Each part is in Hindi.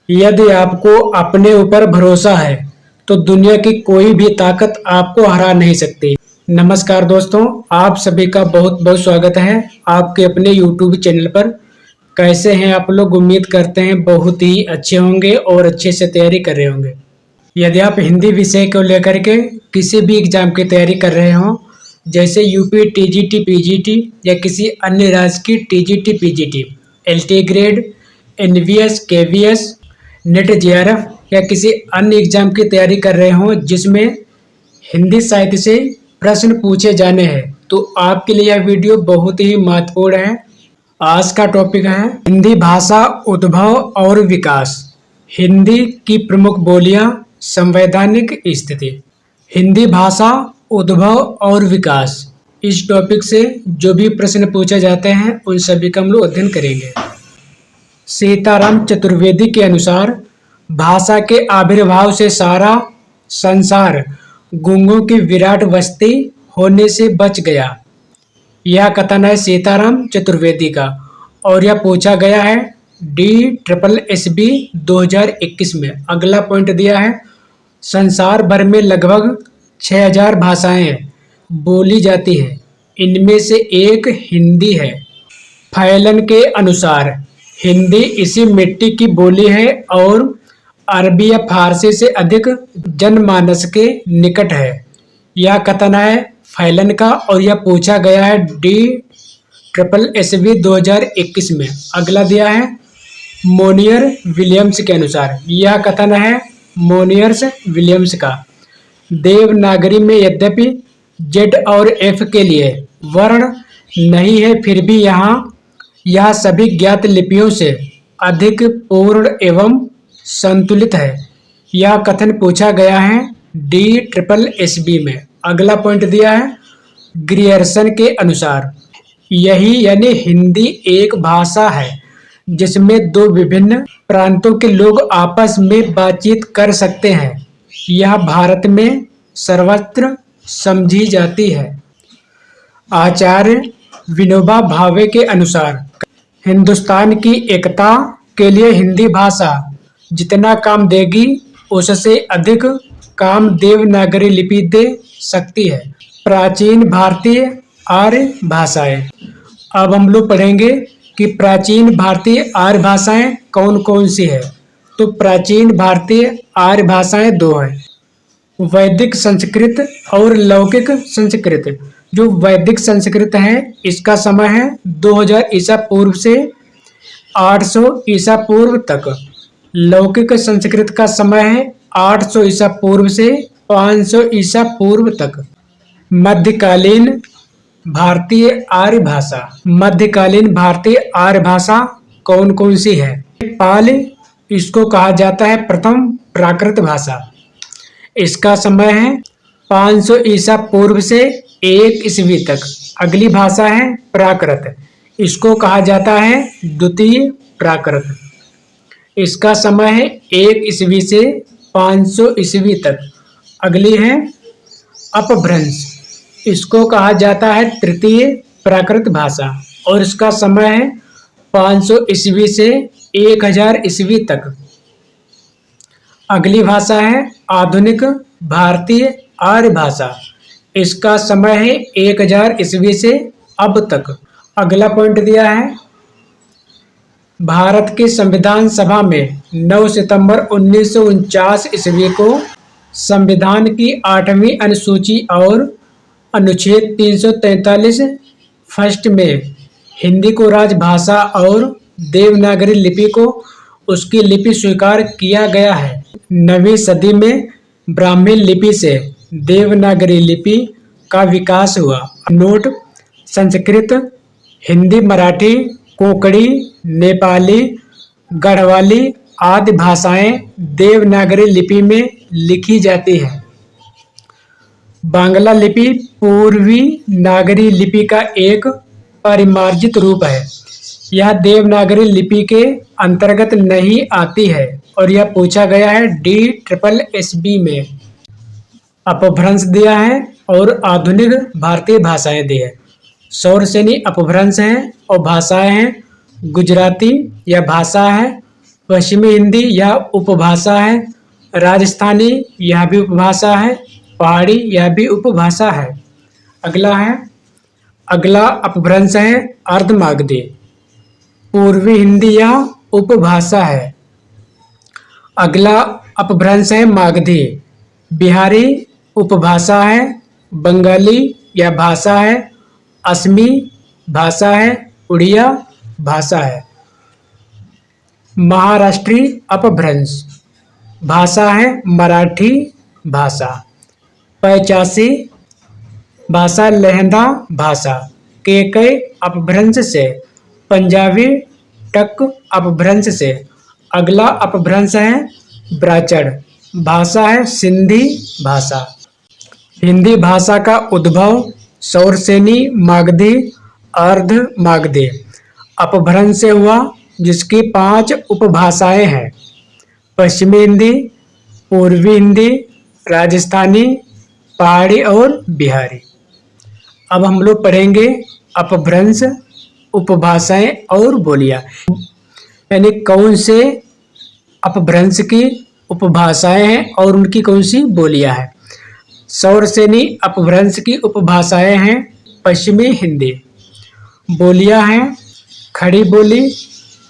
यदि आपको अपने ऊपर भरोसा है तो दुनिया की कोई भी ताकत आपको हरा नहीं सकती। नमस्कार दोस्तों, आप सभी का बहुत बहुत स्वागत है आपके अपने YouTube चैनल पर। कैसे हैं आप लोग? उम्मीद करते हैं बहुत ही अच्छे होंगे और अच्छे से तैयारी कर रहे होंगे। यदि आप हिंदी विषय को लेकर के किसी भी एग्जाम की तैयारी कर रहे हो, जैसे यूपी टीजीटी पीजीटी या किसी अन्य राज्य की TGT PGT, LT grade, NVS, KVS, NET JRF या किसी अन्य एग्जाम की तैयारी कर रहे हो जिसमें हिंदी साहित्य से प्रश्न पूछे जाने हैं, तो आपके लिए यह वीडियो बहुत ही महत्वपूर्ण है। आज का टॉपिक है हिंदी भाषा उद्भव और विकास। हिंदी की प्रमुख बोलियां, संवैधानिक स्थिति। हिंदी भाषा उद्भव और विकास, इस टॉपिक से जो भी प्रश्न पूछे जाते हैं उन सभी का हम लोग अध्ययन करेंगे। सीताराम चतुर्वेदी के अनुसार भाषा के आविर्भाव से सारा संसार गूंगों की विराट बस्ती होने से बच गया। यह कथन है सीताराम चतुर्वेदी का और यह पूछा गया है DSSB 2021 में। अगला पॉइंट दिया है संसार भर में लगभग 6000 भाषाएं बोली जाती है, इनमें से एक हिंदी है। फैलन के अनुसार हिंदी इसी मिट्टी की बोली है और अरबी या फारसी से अधिक जनमानस के निकट है। यह कथन है फैलन का और यह पूछा गया है DSSB 2021 में। अगला दिया है मोनियर विलियम्स के अनुसार। यह कथन है मोनियर्स विलियम्स का। देवनागरी में यद्यपि Z और F के लिए वर्ण नहीं है, फिर भी यह सभी ज्ञात लिपियों से अधिक पूर्ण एवं संतुलित है। यह कथन पूछा गया है DSSB में। अगला पॉइंट दिया है ग्रियर्सन के अनुसार यही यानी हिंदी एक भाषा है जिसमें दो विभिन्न प्रांतों के लोग आपस में बातचीत कर सकते हैं। यह भारत में सर्वत्र समझी जाती है। आचार्य विनोबा भावे के अनुसार हिंदुस्तान की एकता के लिए हिंदी भाषा जितना काम देगी उससे अधिक काम देवनागरी लिपि दे सकती है। प्राचीन भारतीय आर्य भाषाएं। अब हम लोग पढ़ेंगे कि प्राचीन भारतीय आर्य भाषाएं कौन कौन सी है। तो प्राचीन भारतीय आर्य भाषाएं दो हैं, वैदिक संस्कृत और लौकिक संस्कृत। जो वैदिक संस्कृत है इसका समय है 2000 ईसा पूर्व से 800 ईसा पूर्व तक। लौकिक संस्कृत का समय है 800 ईसा पूर्व से 500 ईसा पूर्व तक। मध्यकालीन भारतीय आर्य भाषा। मध्यकालीन भारतीय आर्य भाषा कौन कौन सी है? पाली, इसको कहा जाता है प्रथम प्राकृत भाषा। इसका समय है 500 ईसा पूर्व से 1 ईस्वी तक। अगली भाषा है प्राकृत, इसको कहा जाता है द्वितीय प्राकृत। इसका समय है 1 ईस्वी से 500 ईस्वी तक। अगली है अपभ्रंश, इसको कहा जाता है तृतीय प्राकृत भाषा और इसका समय है 500 ईस्वी से 1000 ईस्वी तक। अगली भाषा है आधुनिक भारतीय आर्य भाषा, इसका समय है 1000 ईस्वी से अब तक। अगला पॉइंट दिया है भारत की संविधान सभा में 9 सितंबर 1949 ईस्वी को संविधान की 8वीं अनुसूची और अनुच्छेद 343 फर्स्ट में हिंदी को राजभाषा और देवनागरी लिपि को उसकी लिपि स्वीकार किया गया है। 9वीं सदी में ब्राह्मी लिपि से देवनागरी लिपि का विकास हुआ। नोट: संस्कृत, हिंदी, मराठी, कोंकणी, नेपाली, गढ़वाली आदि भाषाएं देवनागरी लिपि में लिखी जाती हैं। बांग्ला लिपि पूर्वी नागरी लिपि का एक परिमार्जित रूप है। यह देवनागरी लिपि के अंतर्गत नहीं आती है और यह पूछा गया है DSSB में। अपभ्रंश दिया है और आधुनिक भारतीय भाषाएं दी है। सौरसेनी अपभ्रंश है और भाषाएं हैं गुजराती, यह भाषा है पश्चिमी हिंदी यह उपभाषा है। राजस्थानी यह भी उपभाषा है। पहाड़ी यह भी उपभाषा है। अगला अपभ्रंश है अर्धमागधी। पूर्वी हिंदी यह उपभाषा है। अगला अपभ्रंश है मागधी। बिहारी उपभाषा है। बंगाली यह भाषा है। असमी भाषा है। उड़िया भाषा है। महाराष्ट्री अपभ्रंश भाषा है मराठी भाषा। 85 भाषा लहंदा भाषा। केकई अपभ्रंश से। पंजाबी टक अपभ्रंश से। अगला अपभ्रंश है ब्राचड़ भाषा है सिंधी भाषा। हिंदी भाषा का उद्भव सौरसेनी मागधी अर्ध मागधी अपभ्रंश से हुआ, जिसकी 5 उपभाषाएं हैं। पश्चिमी हिंदी, पूर्वी हिंदी, राजस्थानी, पहाड़ी और बिहारी। अब हम लोग पढ़ेंगे अपभ्रंश, उपभाषाएं और बोलियां, यानी कौन से अपभ्रंश की उपभाषाएं हैं और उनकी कौन सी बोलियां हैं। सौरसेनी अपभ्रंश की उपभाषाएं हैं पश्चिमी हिंदी। बोलियां हैं खड़ी बोली,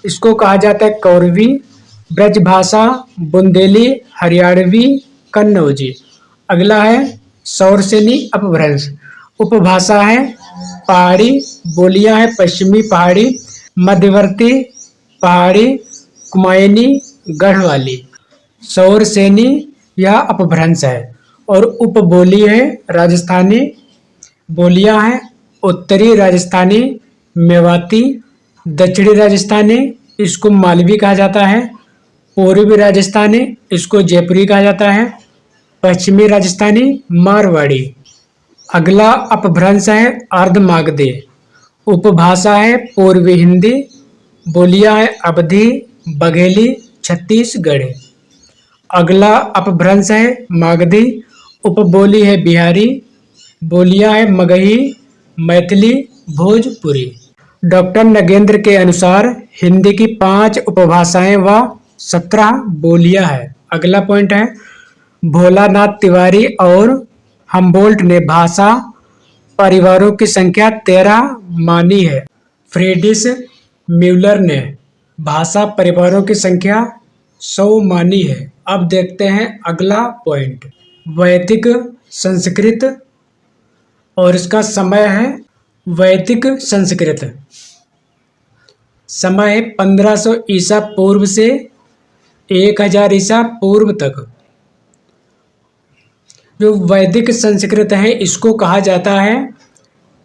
इसको कहा जाता है कौरवी, ब्रजभाषा, बुंदेली, हरियाणवी, कन्नौजी। अगला है सौरसेनी अपभ्रंश। उपभाषा है पहाड़ी, बोलियां है पश्चिमी पहाड़ी, मध्यवर्ती पहाड़ी, कुमायूनी, गढ़वाली। सौरसेनी यह अपभ्रंश है और उपबोली है राजस्थानी। बोलियां हैं उत्तरी राजस्थानी, मेवाती, दक्षिणी राजस्थानी, इसको मालवी कहा जाता है। पूर्वी राजस्थानी, इसको जयपुरी कहा जाता है। पश्चिमी राजस्थानी, मारवाड़ी। अगला अपभ्रंश है अर्धमागधी। उपभाषा है पूर्वी हिंदी, बोलियां है अवधी, बघेली, छत्तीसगढ़ी। अगला अपभ्रंश है मागधी। उपबोली है बिहारी, बोलियां है मगही, मैथिली, भोजपुरी। डॉक्टर नगेंद्र के अनुसार हिंदी की 5 उपभाषाएं व 17 बोलियां हैं। अगला पॉइंट है भोलानाथ तिवारी और हम्बोल्ट ने भाषा परिवारों की संख्या 13 मानी है। फ्रीडिश म्यूलर ने भाषा परिवारों की संख्या 100 मानी है। अब देखते हैं अगला पॉइंट, वैदिक संस्कृत और इसका समय है। वैदिक संस्कृत समय है 1500 ईसा पूर्व से 1000 ईसा पूर्व तक। जो वैदिक संस्कृत है इसको कहा जाता है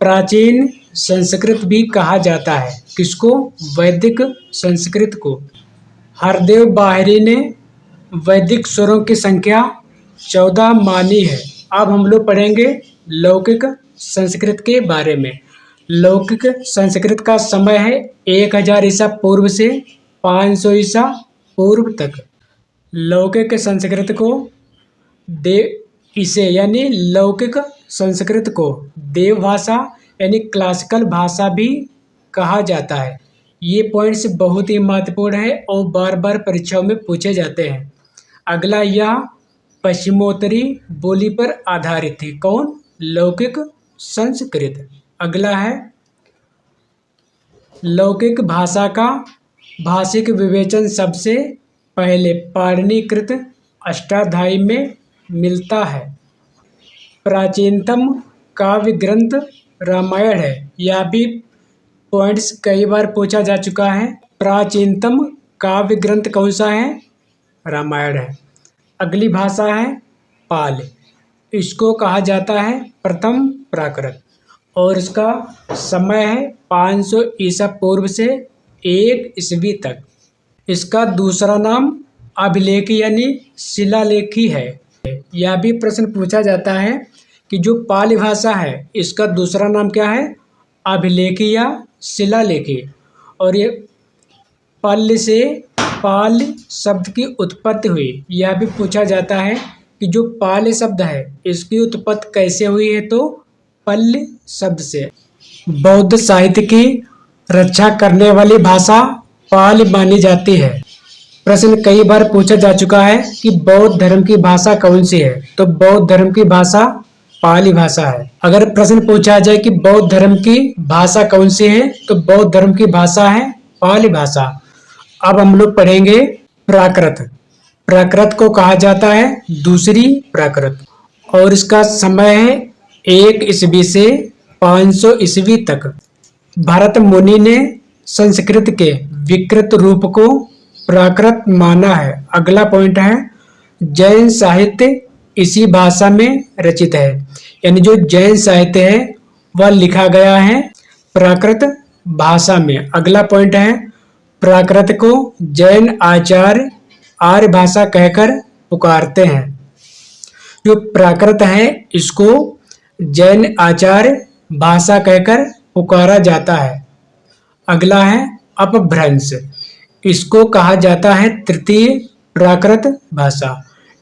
प्राचीन संस्कृत भी कहा जाता है। किसको? वैदिक संस्कृत को। हरदेव बाहरी ने वैदिक स्वरों की संख्या 14 मानी है। अब हम लोग पढ़ेंगे लौकिक संस्कृत के बारे में। लौकिक संस्कृत का समय है 1000 ईसा पूर्व से 500 ईसा पूर्व तक। लौकिक संस्कृत को यानी लौकिक संस्कृत को देव भाषा यानी क्लासिकल भाषा भी कहा जाता है। ये पॉइंट्स बहुत ही महत्वपूर्ण है और बार बार परीक्षाओं में पूछे जाते हैं। अगला यह पश्चिमोत्तरी बोली पर आधारित थी। कौन? लौकिक संस्कृत। अगला है लौकिक भाषा का भाषिक विवेचन सबसे पहले पाणिनिकृत अष्टाध्यायी में मिलता है। प्राचीनतम काव्य ग्रंथ रामायण है। यह भी पॉइंट्स कई बार पूछा जा चुका है। प्राचीनतम काव्य ग्रंथ कौन सा है? रामायण है। अगली भाषा है पाल, इसको कहा जाता है प्रथम प्राकृत और इसका समय है 500 ईसा पूर्व से 1 ईस्वी तक। इसका दूसरा नाम अभिलेखी यानी शिलालेखी है। यह भी प्रश्न पूछा जाता है कि जो पाली भाषा है इसका दूसरा नाम क्या है? अभिलेखी या शिलालेखी। और ये पल्ल से पाल शब्द की उत्पत्ति हुई। यह भी पूछा जाता है कि जो पाल शब्द है इसकी उत्पत्ति कैसे हुई है? तो पल्ल शब्द से। बौद्ध साहित्य की रक्षा करने वाली भाषा पाल मानी जाती है। प्रश्न कई बार पूछा जा चुका है कि बौद्ध धर्म की भाषा कौन सी है, तो बौद्ध धर्म की भाषा पाली भाषा है। अगर प्रश्न पूछा जाए कि बौद्ध धर्म की भाषा कौन सी है, तो बौद्ध धर्म की भाषा है पाली भाषा। अब हम लोग पढ़ेंगे प्राकृत। प्राकृत को कहा जाता है दूसरी प्राकृत, और इसका समय है 1 ईस्वी से 500 ईस्वी तक। भरत मुनि ने संस्कृत के विकृत रूप को प्राकृत माना है। अगला पॉइंट है जैन साहित्य इसी भाषा में रचित है, यानी जो जैन साहित्य है वह लिखा गया है प्राकृत भाषा में। अगला पॉइंट है प्राकृत को जैन आचार्य आर्य भाषा कहकर पुकारते हैं। जो प्राकृत है इसको जैन आचार्य भाषा कहकर पुकारा जाता है। अगला है अपभ्रंश, इसको कहा जाता है तृतीय प्राकृत भाषा।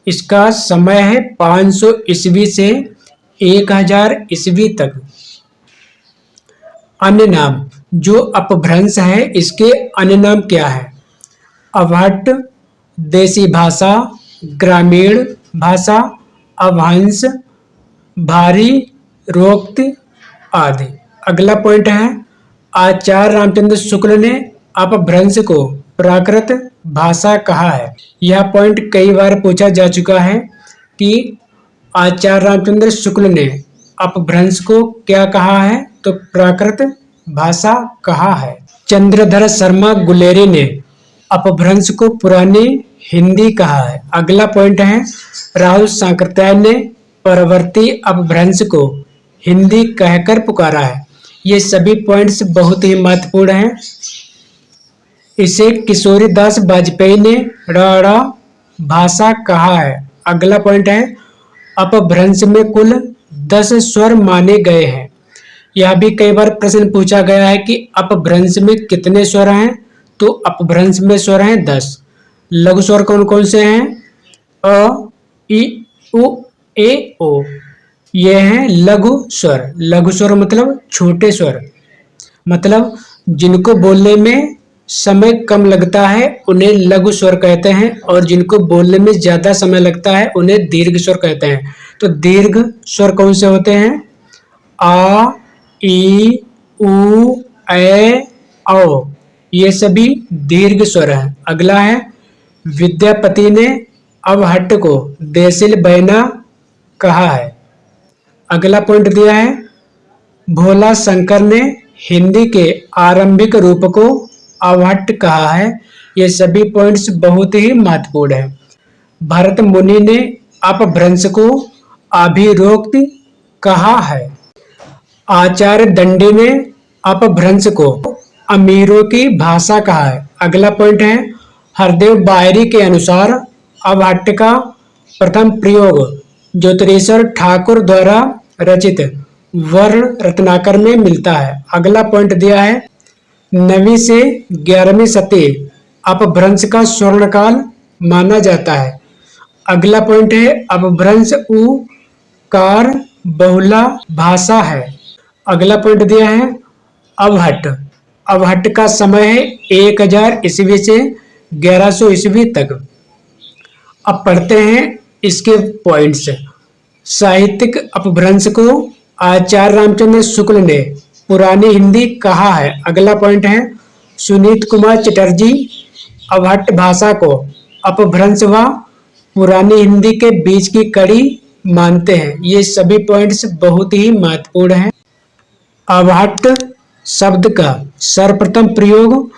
इसका समय है 500 ईस्वी से 1000 ईस्वी तक। अन्य नाम, जो अपभ्रंश है इसके अन्य नाम क्या है? अवहट्ट, देसी भाषा, ग्रामीण भाषा, अवहंस, भारी, रोक्त आदि। अगला पॉइंट है आचार्य रामचंद्र शुक्ल ने अपभ्रंश को प्राकृत भाषा कहा है। यह पॉइंट कई बार पूछा जा चुका है कि आचार्य रामचंद्र शुक्ल ने अपभ्रंश को क्या कहा है, तो प्राकृत भाषा कहा है। चंद्रधर शर्मा गुलेरी ने अपभ्रंश को पुरानी हिंदी कहा है। अगला पॉइंट है राहुल सांकृत्याय ने परवर्ती अपभ्रंश को हिंदी कहकर पुकारा है। ये सभी पॉइंट्स बहुत ही महत्वपूर्ण हैं। इसे किशोरी दास वाजपेयी ने राड़ा भाषा कहा है। अगला पॉइंट है अपभ्रंश में कुल 10 स्वर माने गए हैं। यह भी कई बार प्रश्न पूछा गया है कि अपभ्रंश में कितने स्वर हैं, तो अपभ्रंश में स्वर हैं 10। लघु स्वर कौन कौन से हैं? अ, इ, उ, ए, ओ। ये हैं लघु स्वर। लघु स्वर मतलब छोटे स्वर, मतलब जिनको बोलने में समय कम लगता है उन्हें लघु स्वर कहते हैं, और जिनको बोलने में ज्यादा समय लगता है उन्हें दीर्घ स्वर कहते हैं। तो दीर्घ स्वर कौन से होते हैं? आ, ई, उ, ए, औ। ये सभी दीर्घ स्वर हैं। अगला है विद्यापति ने अवहट्ट को देसिल बैना कहा है। अगला पॉइंट दिया है भोला शंकर ने हिंदी के आरंभिक रूप को अवहट्ट कहा है। ये सभी पॉइंट्स बहुत ही महत्वपूर्ण है। भरत मुनि ने अपभ्रंश को अभिरोक्त कहा है। आचार्य दंडी ने अपभ्रंश को अमीरों की भाषा कहा है। अगला पॉइंट है हरदेव बायरी के अनुसार अवहट्ट का प्रथम प्रयोग ज्योतिरेश्वर ठाकुर द्वारा रचित वर्ण रत्नाकर में मिलता है। अगला पॉइंट दिया है 9वीं से 11वीं सदी अपभ्रंश का स्वर्णकाल माना जाता है। अगला पॉइंट है अपभ्रंश उकार बहुला भाषा है। अगला पॉइंट दिया है अवहट्ट। अवहट्ट का समय है 1000 ईस्वी से 1100 ईस्वी तक। अब पढ़ते हैं इसके पॉइंट्स। साहित्यिक अपभ्रंश को आचार्य रामचंद्र शुक्ल ने पुरानी हिंदी कहा है। अगला पॉइंट है सुनीत कुमार चटर्जी अवहट्ट भाषा को अपभ्रंश व पुरानी हिंदी के बीच की कड़ी मानते हैं। ये सभी पॉइंट्स बहुत ही महत्वपूर्ण हैं। अवहट्ट शब्द का सर्वप्रथम प्रयोग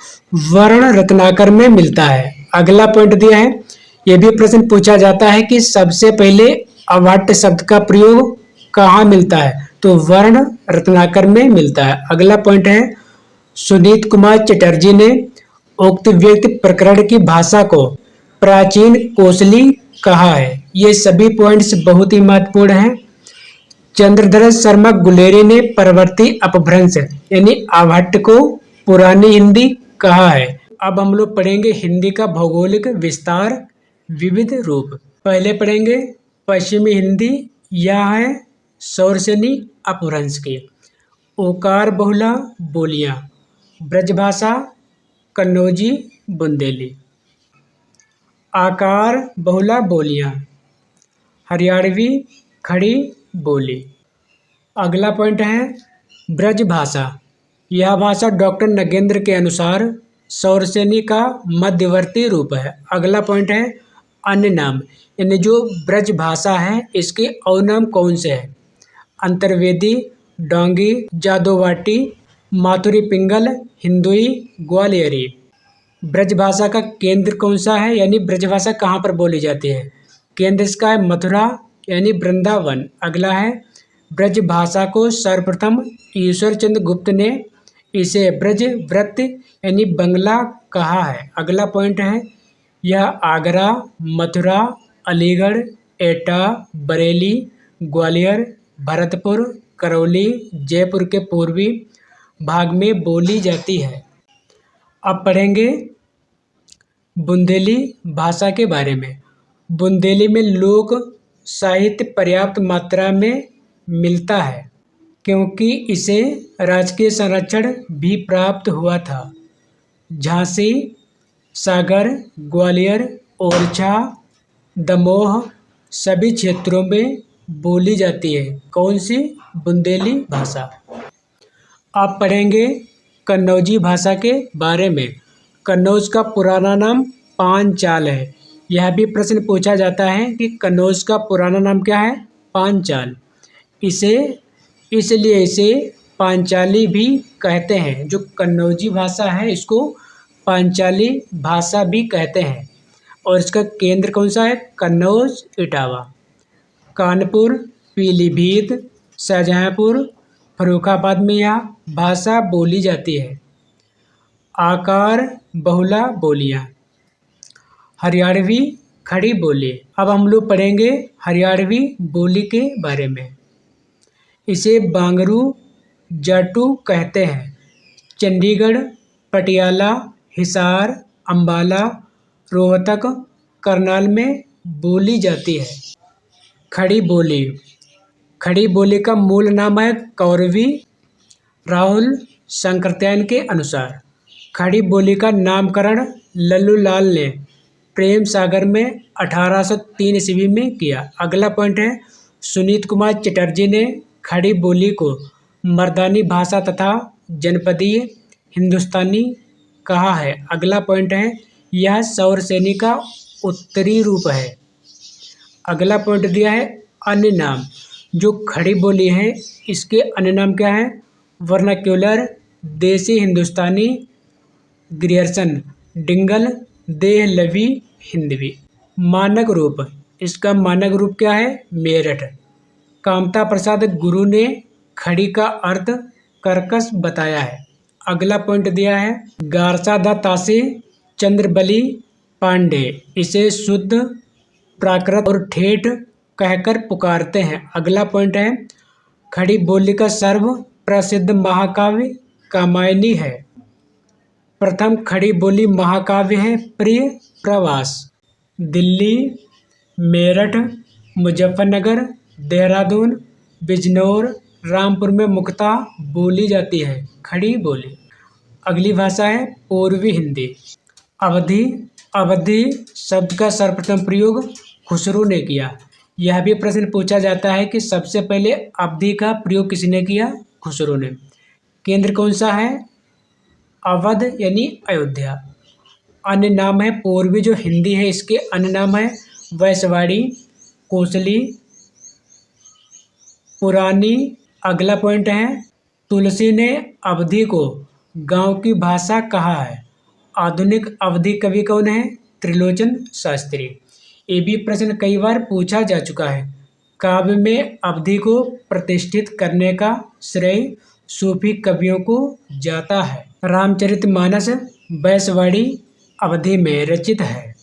वर्ण रत्नाकर में मिलता है। अगला पॉइंट दिया है, यह भी प्रश्न पूछा जाता है कि सबसे पहले अवहट्ट शब्द का प्रयोग कहाँ मिलता है, तो वर्ण रत्नाकर में मिलता है। अगला पॉइंट है सुनीत कुमार चटर्जी ने उक्त व्यक्ति प्रकरण की भाषा को प्राचीन कोसली कहा है। ये सभी पॉइंट्स बहुत ही महत्वपूर्ण हैं। चंद्रधर शर्मा गुलेरी ने परवर्ती अपभ्रंश यानी अवहट्ट को पुरानी हिंदी कहा है। अब हम लोग पढ़ेंगे हिंदी का भौगोलिक विस्तार विविध रूप। पहले पढ़ेंगे पश्चिमी हिंदी, यह है सौरसेनी अपभ्रंश की। ओकार बहुला बोलियां, ब्रजभाषा, कन्नौजी, बुंदेली। आकार बहुला बोलियां, हरियाणवी खड़ी बोली। अगला पॉइंट है ब्रज भाषा। यह भाषा डॉक्टर नगेंद्र के अनुसार सौरसेनी का मध्यवर्ती रूप है। अगला पॉइंट है अन्य नाम, यानी जो ब्रज भाषा है इसके और नाम कौन से हैं? अंतर्वेदी, डोंगी, जादोवाटी, माथुरी पिंगल, हिंदुई, ग्वालियरी। ब्रजभाषा का केंद्र कौन सा है, यानी ब्रजभाषा कहाँ पर बोली जाती है? केंद्र इसका है मथुरा यानी वृंदावन। अगला है ब्रजभाषा को सर्वप्रथम ईश्वर चंद्र गुप्त ने इसे ब्रजव्रत यानी बंगला कहा है। अगला पॉइंट है यह आगरा, मथुरा, अलीगढ़, एटा, बरेली, ग्वालियर, भरतपुर, करौली, जयपुर के पूर्वी भाग में बोली जाती है। अब पढ़ेंगे बुंदेली भाषा के बारे में। बुंदेली में लोक साहित्य पर्याप्त मात्रा में मिलता है क्योंकि इसे राजकीय संरक्षण भी प्राप्त हुआ था। झांसी, सागर, ग्वालियर, ओरछा, दमोह सभी क्षेत्रों में बोली जाती है। कौन सी? बुंदेली भाषा। आप पढ़ेंगे कन्नौजी भाषा के बारे में। कन्नौज का पुराना नाम पांचाल है। यह भी प्रश्न पूछा जाता है कि कन्नौज का पुराना नाम क्या है? पांचाल। इसलिए इसे पांचाली भी कहते हैं। जो कन्नौजी भाषा है इसको पांचाली भाषा भी कहते हैं। और इसका केंद्र कौन सा है? कन्नौज, इटावा। कानपुर, पीलीभीत, शाहजहांपुर, फर्रुखाबाद में यह भाषा बोली जाती है। आकार बहुला बोलियां, हरियाणवी खड़ी बोली। अब हम लोग पढ़ेंगे हरियाणवी बोली के बारे में। इसे बांगरू जाटू कहते हैं। चंडीगढ़, पटियाला, हिसार, अंबाला, रोहतक, करनाल में बोली जाती है। खड़ी बोली। खड़ी बोली का मूल नाम है कौरवी। राहुल शंकरत्यायन के अनुसार खड़ी बोली का नामकरण लल्लू लाल ने प्रेम सागर में 1803 ईस्वी में किया। अगला पॉइंट है सुनीत कुमार चटर्जी ने खड़ी बोली को मर्दानी भाषा तथा जनपदीय हिंदुस्तानी कहा है। अगला पॉइंट है यह सौरसेनी का उत्तरी रूप है। अगला पॉइंट दिया है अन्य नाम। जो खड़ी बोली है इसके अन्य नाम क्या है? वर्नाक्यूलर, देसी हिंदुस्तानी, ग्रियर्सन, डिंगल, देहलवी, हिंदवी। मानक रूप। इसका मानक रूप क्या है? मेरठ। कामता प्रसाद गुरु ने खड़ी का अर्थ कर्कश बताया है। अगला पॉइंट दिया है गारसा द तासी चंद्रबली पांडे इसे शुद्ध, प्राकृत और ठेठ कहकर पुकारते हैं। अगला पॉइंट है खड़ी बोली का सर्व प्रसिद्ध महाकाव्य कामायनी है। प्रथम खड़ी बोली महाकाव्य है प्रिय प्रवास। दिल्ली, मेरठ, मुजफ्फरनगर, देहरादून, बिजनौर, रामपुर में मुख्यतः बोली जाती है खड़ी बोली। अगली भाषा है पूर्वी हिंदी। अवधी। अवधी शब्द का सर्वप्रथम प्रयोग खुसरो ने किया। यह भी प्रश्न पूछा जाता है कि सबसे पहले अवधी का प्रयोग किसने किया? खुसरो ने। केंद्र कौन सा है? अवध यानी अयोध्या। अन्य नाम है पूर्वी जो हिंदी है इसके अन्य नाम है वैशवाड़ी, कोसली, पुरानी। अगला पॉइंट है तुलसी ने अवधी को गांव की भाषा कहा है। आधुनिक अवधी कवि कौन है? त्रिलोचन शास्त्री। ये भी प्रश्न कई बार पूछा जा चुका है। काव्य में अवधी को प्रतिष्ठित करने का श्रेय सूफी कवियों को जाता है। रामचरितमानस वैशवाड़ी अवधी में रचित है।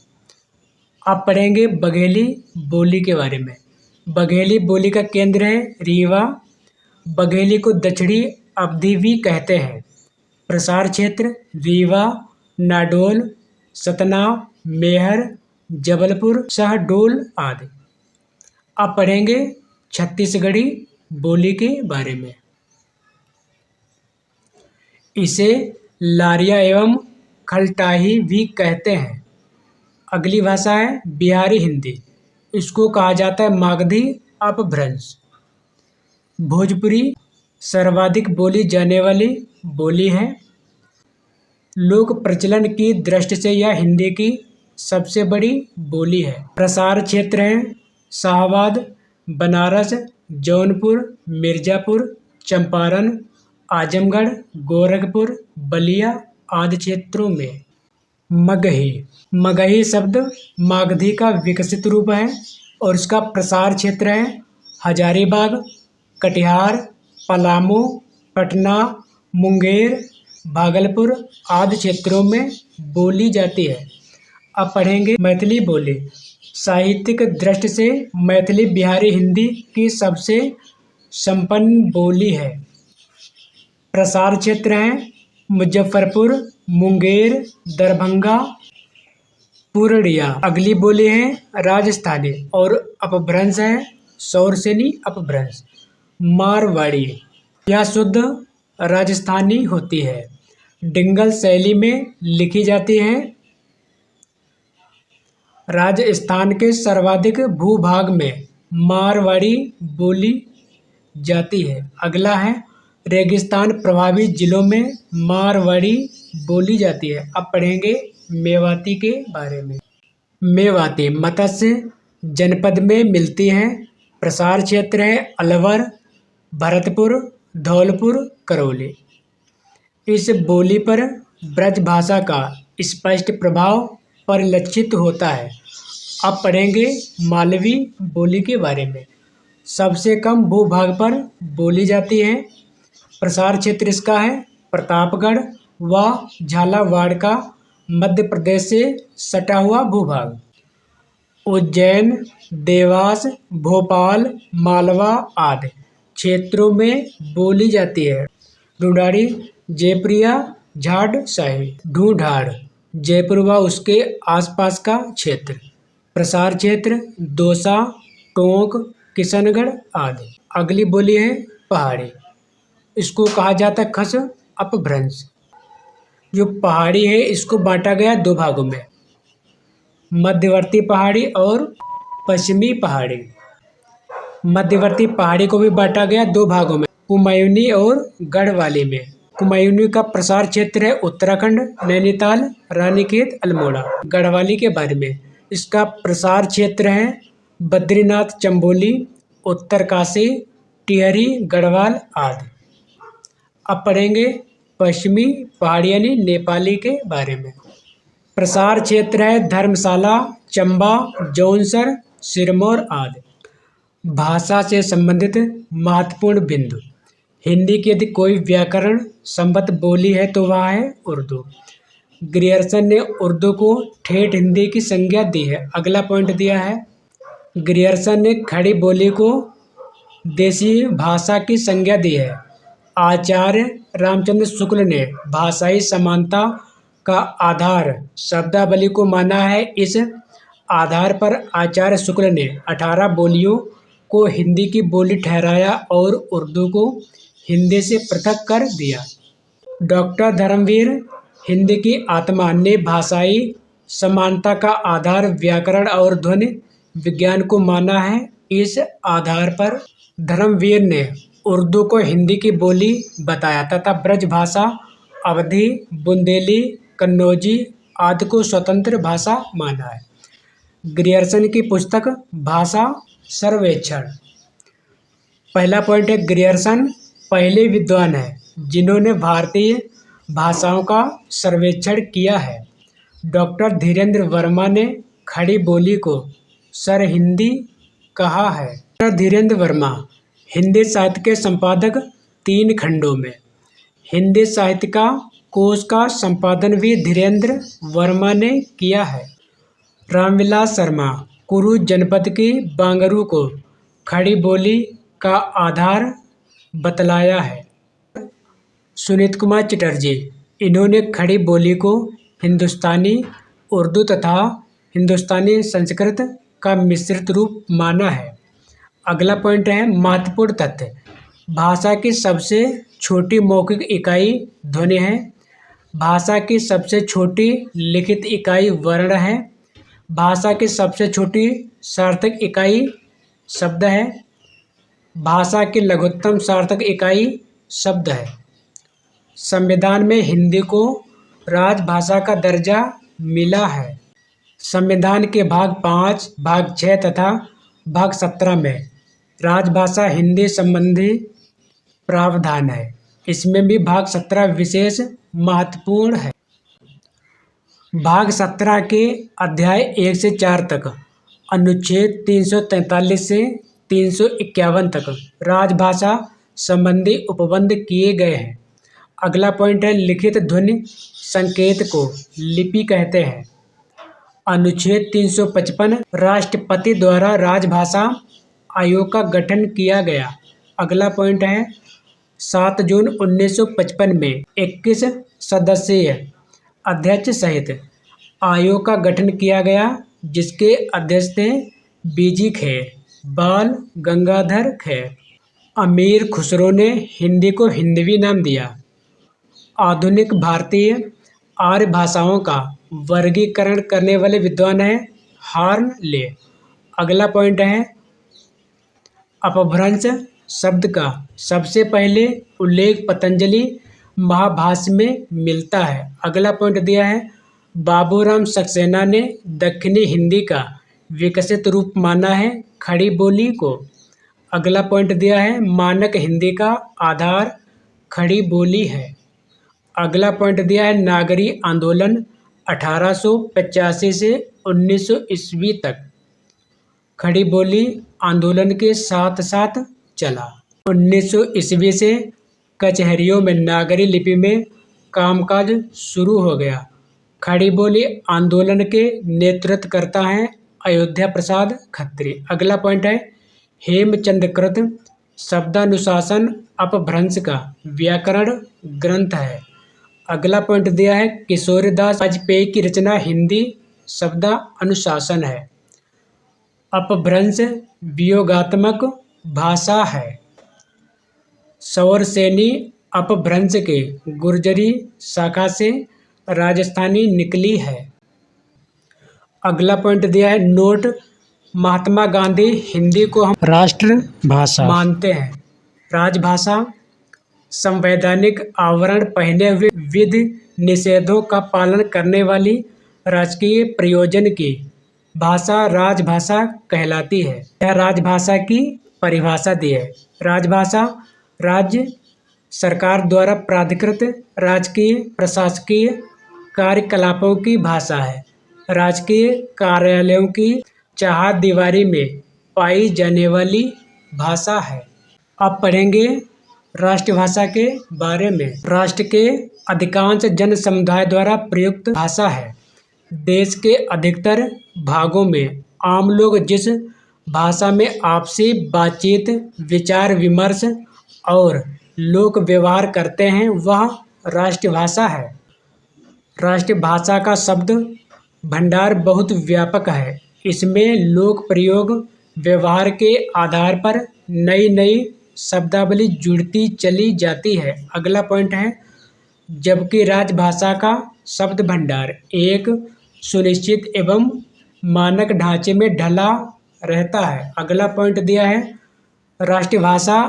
आप पढ़ेंगे बघेली बोली के बारे में। बघेली बोली का केंद्र है रीवा। बघेली को दक्षिणी अवधी भी कहते हैं। प्रसार क्षेत्र रीवा, नाडोल, सतना, मेहर, जबलपुर, शहडोल आदि। आप पढ़ेंगे छत्तीसगढ़ी बोली के बारे में। इसे लारिया एवं खलटाही भी कहते हैं। अगली भाषा है बिहारी हिंदी। इसको कहा जाता है मागधी अपभ्रंश। भोजपुरी सर्वाधिक बोली जाने वाली बोली है। लोक प्रचलन की दृष्टि से यह हिंदी की सबसे बड़ी बोली है। प्रसार क्षेत्र है शाहाबाद, बनारस, जौनपुर, मिर्जापुर, चंपारण, आजमगढ़, गोरखपुर, बलिया आदि क्षेत्रों में। मगही मगही शब्द मागधी का विकसित रूप है और इसका प्रसार क्षेत्र है हजारीबाग, कटिहार, पलामू, पटना, मुंगेर, भागलपुर आदि क्षेत्रों में बोली जाती है। अब पढ़ेंगे मैथिली बोली। साहित्यिक दृष्टि से मैथिली बिहारी हिंदी की सबसे संपन्न बोली है। प्रसार क्षेत्र हैं मुजफ्फरपुर, मुंगेर, दरभंगा, पूर्णिया। अगली बोली है राजस्थानी और अपभ्रंश है सौरसेनी अपभ्रंश। मारवाड़ी यह शुद्ध राजस्थानी होती है। डिंगल शैली में लिखी जाती है। राजस्थान के सर्वाधिक भूभाग में मारवाड़ी बोली जाती है। अगला है रेगिस्तान प्रभावित जिलों में मारवाड़ी बोली जाती है। अब पढ़ेंगे मेवाती के बारे में। मेवाती मत्स्य जनपद में मिलती है। प्रसार क्षेत्र है अलवर, भरतपुर, धौलपुर, करौली। इस बोली पर ब्रज भाषा का स्पष्ट प्रभाव परिलक्षित होता है। अब पढ़ेंगे मालवी बोली के बारे में। सबसे कम भूभाग पर बोली जाती है। प्रसार क्षेत्र इसका है प्रतापगढ़ व झालावाड़ का मध्य प्रदेश से सटा हुआ भूभाग। उज्जैन, देवास, भोपाल, मालवा आदि क्षेत्रों में बोली जाती है। ढूंढाड़ी जयपुरिया झाड़ शाही। ढूंढाड़ जयपुर व उसके आसपास का क्षेत्र। प्रसार क्षेत्र दौसा, टोंक, किशनगढ़ आदि। अगली बोली है पहाड़ी। इसको कहा जाता है खस अपभ्रंश। जो पहाड़ी है इसको बांटा गया दो भागों में, मध्यवर्ती पहाड़ी और पश्चिमी पहाड़ी। मध्यवर्ती पहाड़ी को भी बांटा गया दो भागों में, कुमायूनी और गढ़वाली में। कुमायूनी का प्रसार क्षेत्र है उत्तराखंड, नैनीताल, रानीखेत, अल्मोड़ा। गढ़वाली के बारे में इसका प्रसार क्षेत्र है बद्रीनाथ, चंबोली, उत्तरकाशी, टिहरी, गढ़वाल आदि। अब पढ़ेंगे पश्चिमी पहाड़ी यानी नेपाली के बारे में। प्रसार क्षेत्र है धर्मशाला, चंबा, जौनसर, सिरमौर आदि। भाषा से संबंधित महत्वपूर्ण बिंदु। हिंदी की यदि कोई व्याकरण संबद्ध बोली है तो वह है उर्दू। ग्रियर्सन ने उर्दू को ठेठ हिंदी की संज्ञा दी है। अगला पॉइंट दिया है ग्रियर्सन ने खड़ी बोली को देसी भाषा की संज्ञा दी है। आचार्य रामचंद्र शुक्ल ने भाषाई समानता का आधार शब्दावली को माना है। इस आधार पर आचार्य शुक्ल ने 18 बोलियों को हिंदी की बोली ठहराया और उर्दू को हिंदी से पृथक कर दिया। डॉक्टर धर्मवीर हिंदी की आत्मा ने भाषाई समानता का आधार व्याकरण और ध्वनि विज्ञान को माना है। इस आधार पर धर्मवीर ने उर्दू को हिंदी की बोली बताया तथा ब्रज भाषा, अवधी, बुंदेली, कन्नौजी आदि को स्वतंत्र भाषा माना है। ग्रियर्सन की पुस्तक भाषा सर्वेक्षण। पहला पॉइंट है ग्रियर्सन पहले विद्वान है जिन्होंने भारतीय भाषाओं का सर्वेक्षण किया है। डॉक्टर धीरेन्द्र वर्मा ने खड़ी बोली को सर हिंदी कहा है। डॉक्टर धीरेन्द्र वर्मा हिंदी साहित्य के संपादक 3 खंडों में। हिंदी साहित्य का कोश का संपादन भी धीरेन्द्र वर्मा ने किया है। रामविलास शर्मा कुरु जनपद की बांगरू को खड़ी बोली का आधार बतलाया है। सुनीत कुमार चटर्जी इन्होंने खड़ी बोली को हिंदुस्तानी उर्दू तथा हिंदुस्तानी संस्कृत का मिश्रित रूप माना है। अगला पॉइंट है महत्वपूर्ण तथ्य। भाषा की सबसे छोटी मौखिक इकाई ध्वनि है। भाषा की सबसे छोटी लिखित इकाई वर्ण है। भाषा की सबसे छोटी सार्थक इकाई शब्द है। भाषा की लघुत्तम सार्थक इकाई शब्द है। संविधान में हिंदी को राजभाषा का दर्जा मिला है। संविधान के भाग 5, भाग 6 तथा भाग 17 में राजभाषा हिंदी संबंधी प्रावधान है। इसमें भी भाग 17 विशेष महत्वपूर्ण है। भाग 17 के अध्याय 1 से 4 तक अनुच्छेद 343 से 351 तक राजभाषा संबंधी उपबंध किए गए हैं। अगला पॉइंट है लिखित ध्वनि संकेत को लिपि कहते हैं। अनुच्छेद 355 राष्ट्रपति द्वारा राजभाषा आयोग का गठन किया गया। अगला पॉइंट है 7 जून 1955 में 21 सदस्यीय अध्यक्ष सहित आयोग का गठन किया गया, जिसके अध्यक्ष थे बीजी खेर, बाल गंगाधर खेर। अमीर खुसरो ने हिंदी को हिंदवी नाम दिया। आधुनिक भारतीय आर्य भाषाओं का वर्गीकरण करने वाले विद्वान हैं हार्नले। अगला पॉइंट है अपभ्रंश शब्द का सबसे पहले उल्लेख पतंजलि महाभाष्य में मिलता है। अगला पॉइंट दिया है बाबूराम सक्सेना ने दक्षिणी हिंदी का विकसित रूप माना है खड़ी बोली को। अगला पॉइंट दिया है मानक हिंदी का आधार खड़ी बोली है। अगला पॉइंट दिया है नागरी आंदोलन 1885 से 1900 ईस्वी तक खड़ी बोली आंदोलन के साथ साथ चला। 1900 ईस्वी से कचहरियों में नागरी लिपि में कामकाज शुरू हो गया। खड़ी बोली आंदोलन के नेतृत्व करता है अयोध्या प्रसाद खत्री। अगला पॉइंट है हेमचंद्रकृत शब्दानुशासन अपभ्रंश का व्याकरण ग्रंथ है। अगला पॉइंट दिया है किशोरीदास वाजपेयी की रचना हिंदी शब्दानुशासन है। अपभ्रंश वियोगात्मक भाषा है। सौरसेनी अपभ्रंश के गुर्जरी शाखा से राजस्थानी निकली है। अगला पॉइंट दिया है नोट महात्मा गांधी हिंदी को हम राष्ट्रभाषा मानते हैं। राजभाषा संवैधानिक आवरण पहने हुए विधि निषेधों का पालन करने वाली राजकीय प्रयोजन की भाषा राजभाषा कहलाती है। यह राजभाषा की परिभाषा दी है। राजभाषा राज्य सरकार द्वारा प्राधिकृत राजकीय प्रशासकीय कार्यकलापों की भाषा है। राजकीय कार्यालयों की चारदीवारी में पाई जाने वाली भाषा है। अब पढ़ेंगे राष्ट्रभाषा के बारे में। राष्ट्र के अधिकांश जन समुदाय द्वारा प्रयुक्त भाषा है। देश के अधिकतर भागों में आम लोग जिस भाषा में आपसी बातचीत विचार विमर्श और लोक व्यवहार करते हैं वह राष्ट्रभाषा है। राष्ट्रभाषा का शब्द भंडार बहुत व्यापक है। इसमें लोक प्रयोग व्यवहार के आधार पर नई नई शब्दावली जुड़ती चली जाती है। अगला पॉइंट है जबकि राजभाषा का शब्द भंडार एक सुनिश्चित एवं मानक ढांचे में ढला रहता है। अगला पॉइंट दिया है राष्ट्रभाषा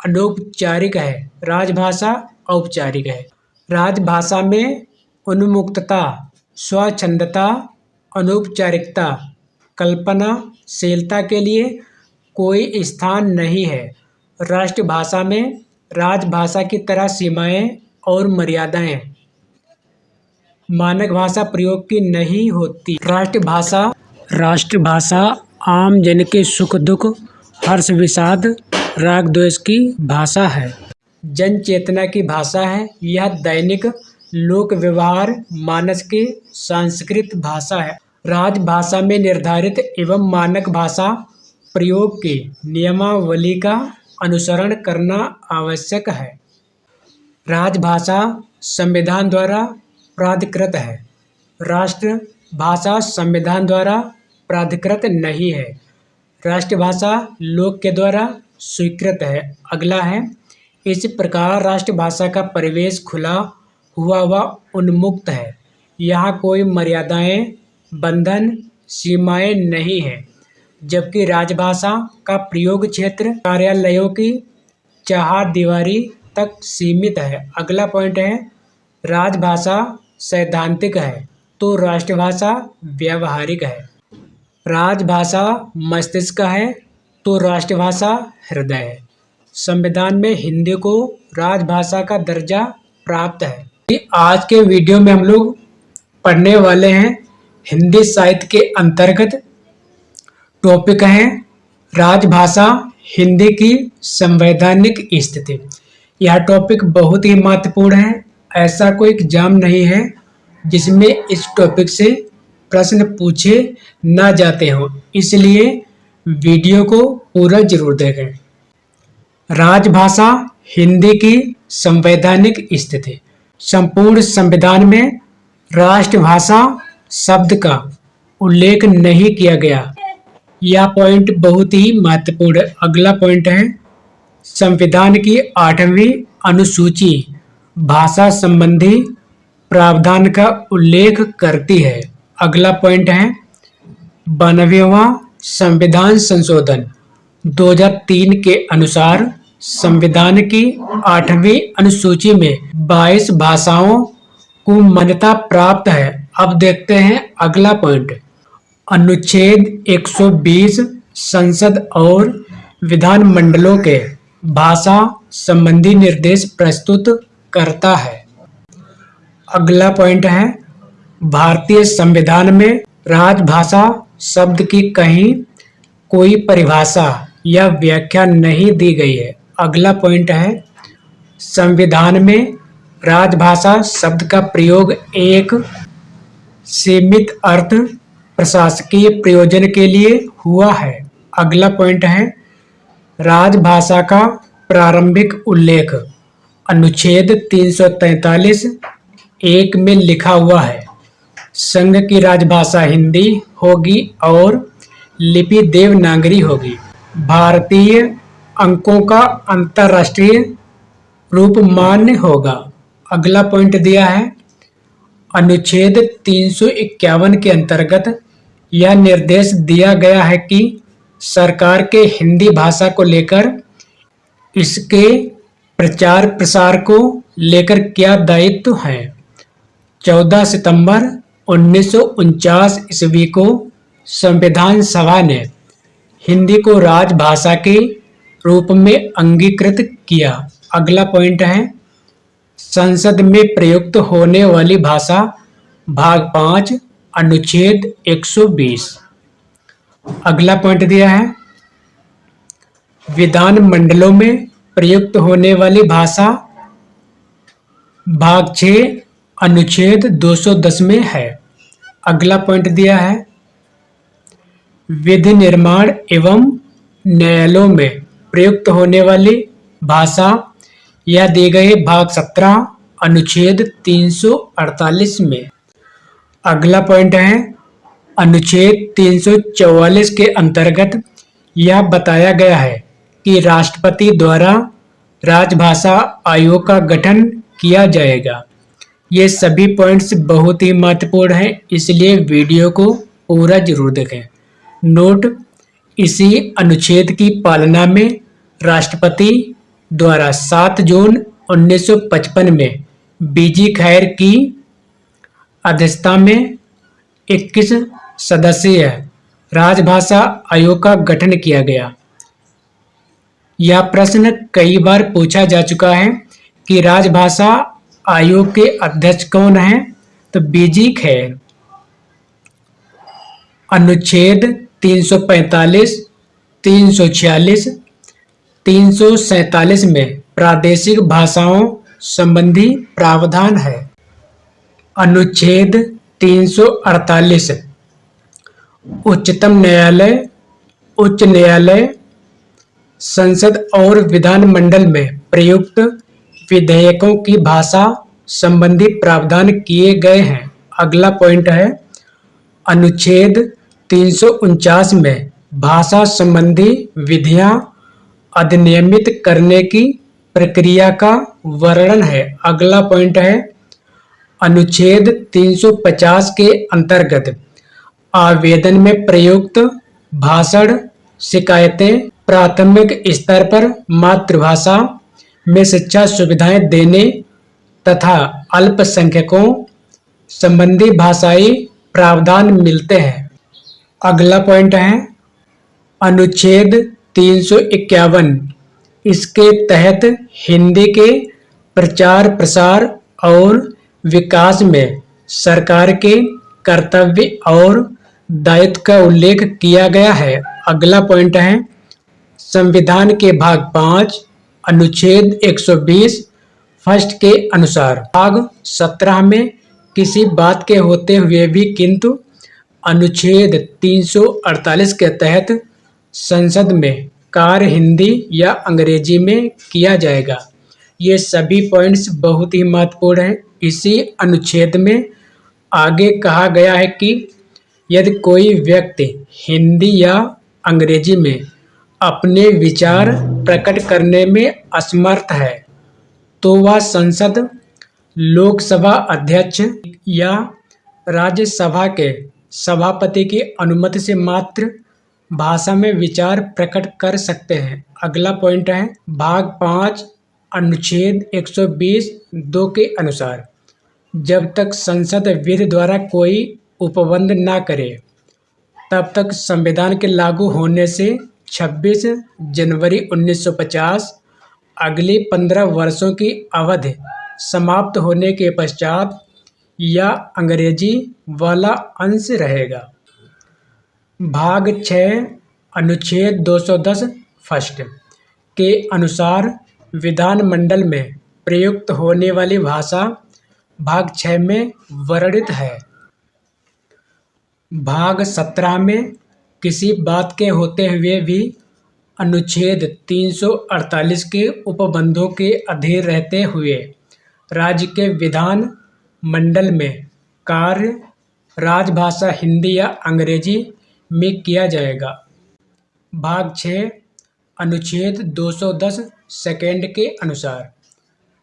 अनौपचारिक है, राजभाषा औपचारिक है। राजभाषा में उन्मुक्तता, स्वच्छंदता, अनौपचारिकता, कल्पनाशीलता के लिए कोई स्थान नहीं है। राष्ट्रभाषा में राजभाषा की तरह सीमाएं और मर्यादाएं मानक भाषा प्रयोग की नहीं होती। राष्ट्रभाषा आम जन के सुख दुख हर्ष विषाद राग द्वेष की भाषा है। जन चेतना की भाषा है। यह दैनिक लोक व्यवहार मानस की संस्कृत भाषा है। राजभाषा में निर्धारित एवं मानक भाषा प्रयोग की नियमावली का अनुसरण करना आवश्यक है। राजभाषा संविधान द्वारा प्राधिकृत है। राष्ट्रभाषा संविधान द्वारा प्राधिकृत नहीं है। राष्ट्रभाषा लोक के द्वारा स्वीकृत है। अगला है इस प्रकार राष्ट्रभाषा का परिवेश खुला हुआ व उन्मुक्त है। यहाँ कोई मर्यादाएं, बंधन, सीमाएं नहीं है, जबकि राजभाषा का प्रयोग क्षेत्र कार्यालयों की चारदीवारी तक सीमित है। अगला पॉइंट है, राजभाषा सैद्धांतिक है तो राष्ट्रभाषा व्यावहारिक है। राजभाषा मस्तिष्क है तो राष्ट्रभाषा हृदय है। संविधान में हिंदी को राजभाषा का दर्जा प्राप्त है। आज के वीडियो में हम लोग पढ़ने वाले हैं हिंदी साहित्य के अंतर्गत टॉपिक है राजभाषा हिंदी की संवैधानिक स्थिति। यह टॉपिक बहुत ही महत्वपूर्ण है। ऐसा कोई एग्जाम नहीं है जिसमें इस टॉपिक से प्रश्न पूछे ना जाते हो, इसलिए वीडियो को पूरा जरूर देखें। राजभाषा हिंदी की संवैधानिक स्थिति। संपूर्ण संविधान में राष्ट्रभाषा शब्द का उल्लेख नहीं किया गया। यह पॉइंट बहुत ही महत्वपूर्ण है। अगला पॉइंट है, संविधान की 8वीं अनुसूची भाषा संबंधी प्रावधान का उल्लेख करती है। अगला पॉइंट है, 92वां संविधान संशोधन 2003 के अनुसार संविधान की 8वीं अनुसूची में 22 भाषाओं को मान्यता प्राप्त है। अब देखते हैं अगला पॉइंट, अनुच्छेद 120 संसद और विधान मंडलों के भाषा संबंधी निर्देश प्रस्तुत करता है। अगला पॉइंट है, भारतीय संविधान में राजभाषा शब्द की कहीं कोई परिभाषा या व्याख्या नहीं दी गई है। अगला पॉइंट है, संविधान में राजभाषा शब्द का प्रयोग एक सीमित अर्थ प्रशासकीय प्रयोजन के लिए हुआ है। अगला पॉइंट है, राजभाषा का प्रारंभिक उल्लेख अनुच्छेद 343 1 में लिखा हुआ है, संघ की राजभाषा हिंदी होगी और लिपि देवनागरी होगी। भारतीय अंकों का अंतर्राष्ट्रीय रूप मान्य होगा। अगला पॉइंट दिया है, अनुच्छेद 351 के अंतर्गत यह निर्देश दिया गया है कि सरकार के हिंदी भाषा को लेकर इसके प्रचार प्रसार को लेकर क्या दायित्व है। 14 सितंबर 1949 ईस्वी को संविधान सभा ने हिंदी को राजभाषा के रूप में अंगीकृत किया। अगला पॉइंट है, संसद में प्रयुक्त होने वाली भाषा भाग 5 अनुच्छेद 120। अगला पॉइंट दिया है, विधान मंडलों में प्रयुक्त होने वाली भाषा भाग 6 अनुच्छेद 210 में है। अगला पॉइंट दिया है, विधि निर्माण एवं न्यायालयों में प्रयुक्त होने वाली भाषा यह दी गई भाग 17 अनुच्छेद 348 में। अगला पॉइंट है, अनुच्छेद 344 के अंतर्गत यह बताया गया है कि राष्ट्रपति द्वारा राजभाषा आयोग का गठन किया जाएगा। ये सभी पॉइंट्स बहुत ही महत्वपूर्ण हैं, इसलिए वीडियो को पूरा जरूर देखें। नोट, इसी अनुच्छेद की पालना में राष्ट्रपति द्वारा 7 जून 1955 में बीजी खैर की अध्यक्षता में 21 सदस्यीय राजभाषा आयोग का गठन किया गया। यह प्रश्न कई बार पूछा जा चुका है कि राजभाषा आयोग के अध्यक्ष कौन हैं, तो बीजी खैर। अनुच्छेद 345, 346, 347 में प्रादेशिक भाषाओं संबंधी प्रावधान है। अनुच्छेद 348 उच्चतम न्यायालय, उच्च न्यायालय, संसद और विधान मंडल में प्रयुक्त विधेयकों की भाषा संबंधी प्रावधान किए गए हैं। अगला पॉइंट है, अनुच्छेद 349 में भाषा संबंधी विधियां अधिनियमित करने की प्रक्रिया का वर्णन है। अगला पॉइंट है, अनुच्छेद 350 के अंतर्गत आवेदन में प्रयुक्त भाषण, शिकायतें, प्राथमिक स्तर पर मातृभाषा में शिक्षा सुविधाएं देने तथा अल्पसंख्यकों संबंधी भाषाई प्रावधान मिलते हैं। अगला पॉइंट है अनुच्छेद 351। इसके तहत हिंदी के प्रचार प्रसार और विकास में सरकार के कर्तव्य और दायित्व का उल्लेख किया गया है। अगला पॉइंट है संविधान के भाग 5 अनुच्छेद 120 फर्स्ट के अनुसार भाग 17 में किसी बात के होते हुए भी किंतु अनुच्छेद 348 के तहत संसद में कार्य हिंदी या अंग्रेजी में किया जाएगा। ये सभी पॉइंट्स बहुत ही महत्वपूर्ण हैं। इसी अनुच्छेद में आगे कहा गया है कि यदि कोई व्यक्ति हिंदी या अंग्रेजी में अपने विचार प्रकट करने में असमर्थ है तो वह संसद, लोकसभा अध्यक्ष या राज्यसभा के सभापति की अनुमति से मात्र भाषा में विचार प्रकट कर सकते हैं। अगला पॉइंट है भाग 5 अनुच्छेद 120(2) के अनुसार जब तक संसद विधि द्वारा कोई उपबंध न करे तब तक संविधान के लागू होने से 26 जनवरी 1950 अगली 15 वर्षों की अवधि समाप्त होने के पश्चात या अंग्रेजी वाला अंश रहेगा। भाग 6 अनुच्छेद 210 फर्स्ट के अनुसार विधानमंडल में प्रयुक्त होने वाली भाषा भाग 6 में वर्णित है। भाग 17 में किसी बात के होते हुए भी अनुच्छेद 348 के उपबंधों के अधीन रहते हुए राज्य के विधान मंडल में कार्य राजभाषा हिंदी या अंग्रेजी में किया जाएगा। भाग 6 अनुच्छेद 210 सेकेंड के अनुसार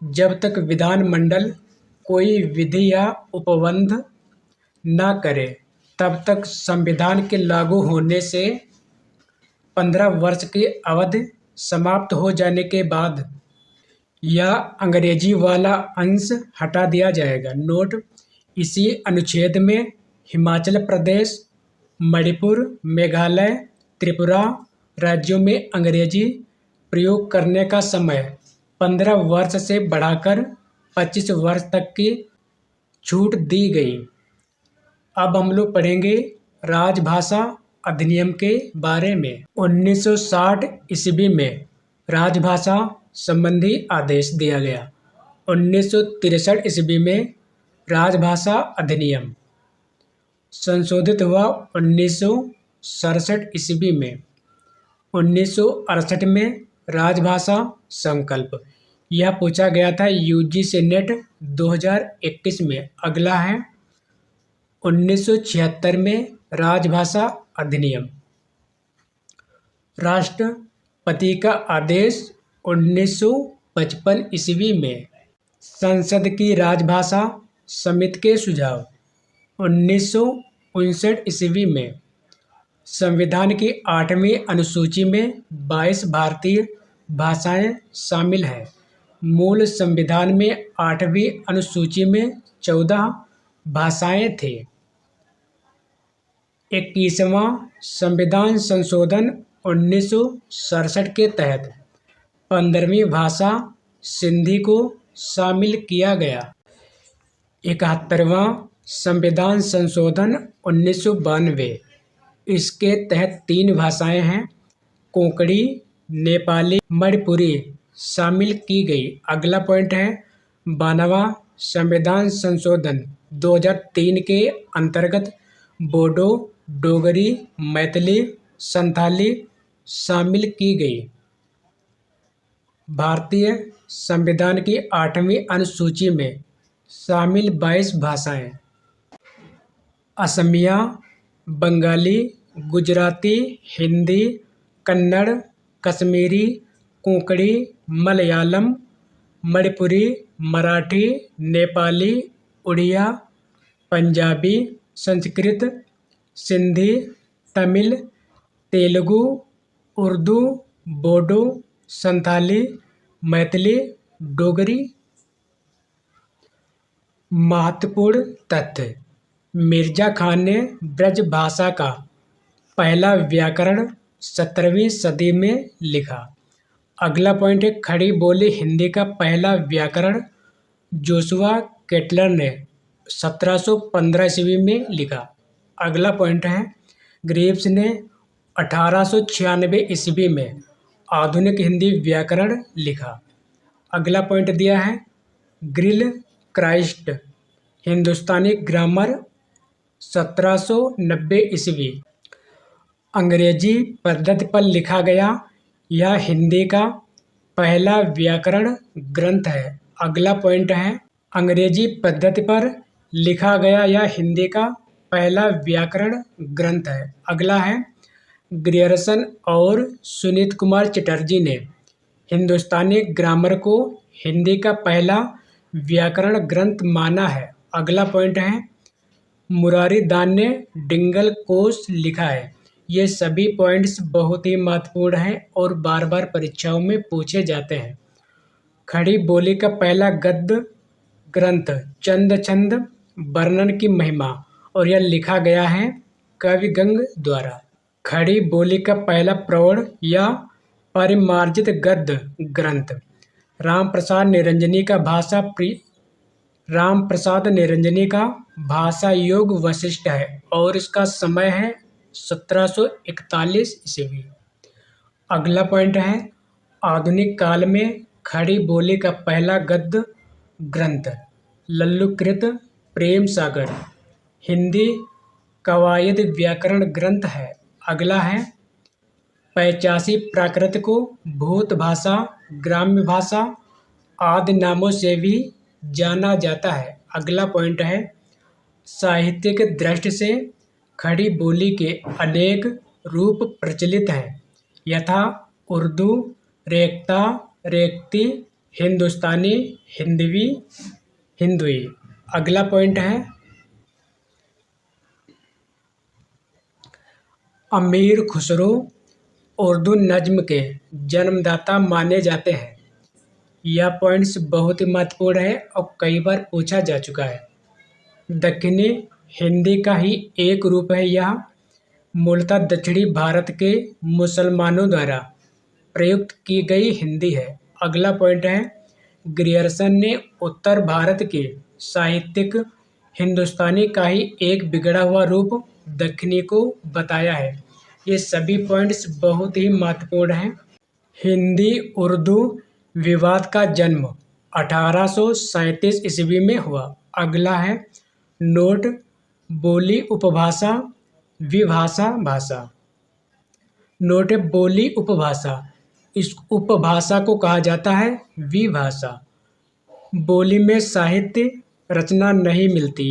जब तक विधानमंडल कोई विधि या उपबंध न करे तब तक संविधान के लागू होने से 15 वर्ष की अवधि समाप्त हो जाने के बाद या अंग्रेजी वाला अंश हटा दिया जाएगा। नोट: इसी अनुच्छेद में हिमाचल प्रदेश, मणिपुर, मेघालय, त्रिपुरा राज्यों में अंग्रेजी प्रयोग करने का समय 15 वर्ष से बढ़ाकर 25 वर्ष तक की छूट दी गई। अब हम लोग पढ़ेंगे राजभाषा अधिनियम के बारे में। 1960 ईस्वी में राजभाषा संबंधी आदेश दिया गया। 1963 ईस्वी में राजभाषा अधिनियम संशोधित हुआ। 1967 ईस्वी में 1968 में राजभाषा संकल्प यह पूछा गया था यूजीसी नेट 2021 में। अगला है 1976 में राजभाषा अधिनियम। राष्ट्रपति का आदेश 1955 ईस्वी में। संसद की राजभाषा समिति के सुझाव 1959 ईस्वी में। संविधान की 8वीं अनुसूची में 22 भारतीय भाषाएं शामिल हैं। मूल संविधान में 8वीं अनुसूची में 14 भाषाएं थी। 21वां संविधान संशोधन 1967 के तहत 15वीं भाषा सिंधी को शामिल किया गया। 71वां संविधान संशोधन 1992 इसके तहत 3 भाषाएं हैं, कोंकणी, नेपाली, मणिपुरी शामिल की गई। अगला पॉइंट है 92वां संविधान संशोधन 2003 के अंतर्गत बोडो, डोगरी, मैथिली, संथाली शामिल की गई। भारतीय संविधान की 8वीं अनुसूची में शामिल 22 भाषाएं असमिया, बंगाली, गुजराती, हिंदी, कन्नड़, कश्मीरी, कोंकणी, मलयालम, मणिपुरी, मराठी, नेपाली, उड़िया, पंजाबी, संस्कृत, सिंधी, तमिल, तेलुगु, उर्दू, बोडो, संथाली, मैथिली, डोगरी। महत्वपूर्ण तथ्य: मिर्जा खान ने ब्रज भाषा का पहला व्याकरण 17वीं सदी में लिखा। अगला पॉइंट है खड़ी बोली हिंदी का पहला व्याकरण जोशुआ केटलर ने 1715 ईस्वी में लिखा। अगला पॉइंट है ग्रीव्स ने 1896 ईस्वी में आधुनिक हिंदी व्याकरण लिखा। अगला पॉइंट दिया है ग्रिल क्राइस्ट हिंदुस्तानी ग्रामर 1790 ईस्वी। अंग्रेजी पद्धति पर लिखा गया यह हिंदी का पहला व्याकरण ग्रंथ है। अगला पॉइंट है अंग्रेजी पद्धति पर लिखा गया यह हिंदी का पहला व्याकरण ग्रंथ है। अगला है ग्रियर्सन और सुनीत कुमार चटर्जी ने हिंदुस्तानी ग्रामर को हिंदी का पहला व्याकरण ग्रंथ माना है। अगला पॉइंट है मुरारी दास ने डिंगल कोश लिखा है। ये सभी पॉइंट्स बहुत ही महत्वपूर्ण हैं और बार बार परीक्षाओं में पूछे जाते हैं। खड़ी बोली का पहला गद्य ग्रंथ चंद छंद वर्णन की महिमा और यह लिखा गया है कविगंग द्वारा। खड़ी बोली का पहला प्रौढ़ या परिमार्जित गद्य ग्रंथ राम प्रसाद निरंजनी का भाषा योग वशिष्ठ है और इसका समय है 1741 ईस्वी। अगला पॉइंट है आधुनिक काल में खड़ी बोली का पहला गद्य ग्रंथ लल्लुकृत प्रेम सागर हिंदी कवायद व्याकरण ग्रंथ है। अगला है 85 प्राकृत को भूत भाषा, ग्राम्य भाषा आदि नामों से भी जाना जाता है। अगला पॉइंट है साहित्यिक दृष्टि से खड़ी बोली के अनेक रूप प्रचलित हैं यथा उर्दू, रेख्ता, रेख्ती, हिंदुस्तानी, हिंदवी, हिंदुई। अगला पॉइंट है अमीर खुसरो उर्दू नज्म के जन्मदाता माने जाते हैं। यह पॉइंट्स बहुत ही महत्वपूर्ण है और कई बार पूछा जा चुका है। दक्षिणी हिंदी का ही एक रूप है। यह मूलतः दक्षिणी भारत के मुसलमानों द्वारा प्रयुक्त की गई हिंदी है। अगला पॉइंट है ग्रियर्सन ने उत्तर भारत के साहित्यिक हिंदुस्तानी का ही एक बिगड़ा हुआ रूप दक्षिणी को बताया है। ये सभी पॉइंट्स बहुत ही महत्वपूर्ण हैं। हिंदी उर्दू विवाद का जन्म 1837 ईस्वी में हुआ। अगला है नोट बोली उपभाषा विभाषा भाषा। नोट बोली उपभाषा, इस उपभाषा को कहा जाता है विभाषा। बोली में साहित्य रचना नहीं मिलती।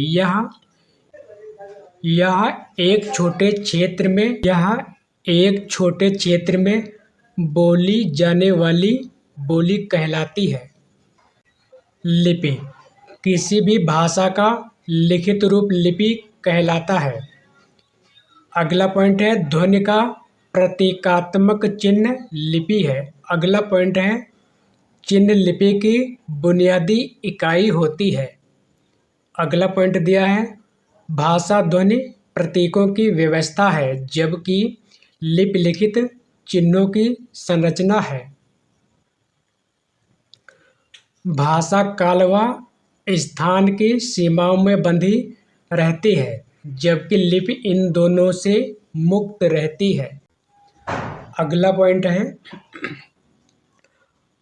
यह एक छोटे क्षेत्र में बोली जाने वाली बोली कहलाती है। लिपि किसी भी भाषा का लिखित रूप लिपि कहलाता है। अगला पॉइंट है ध्वनि का प्रतीकात्मक चिन्ह लिपि है। अगला पॉइंट है चिन्ह लिपि की बुनियादी इकाई होती है। अगला पॉइंट दिया है भाषा ध्वनि प्रतीकों की व्यवस्था है जबकि लिपि लिखित चिन्हों की संरचना है। भाषा काल व स्थान की सीमाओं में बंधी रहती है जबकि लिपि इन दोनों से मुक्त रहती है। अगला पॉइंट है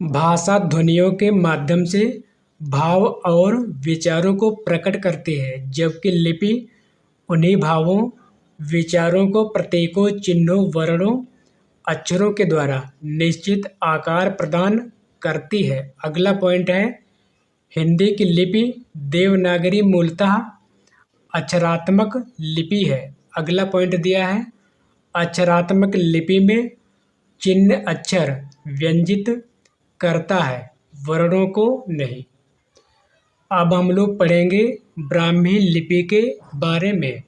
भाषा ध्वनियों के माध्यम से भाव और विचारों को प्रकट करती है जबकि लिपि उन्हीं भावों विचारों को प्रतीकों चिन्हों वर्णों अक्षरों के द्वारा निश्चित आकार प्रदान करती है। अगला पॉइंट है हिंदी की लिपि देवनागरी मूलतः अक्षरात्मक लिपि है। अगला पॉइंट दिया है अक्षरात्मक लिपि में चिन्ह अक्षर व्यंजित करता है वर्णों को नहीं। अब हम लोग पढ़ेंगे ब्राह्मी लिपि के बारे में।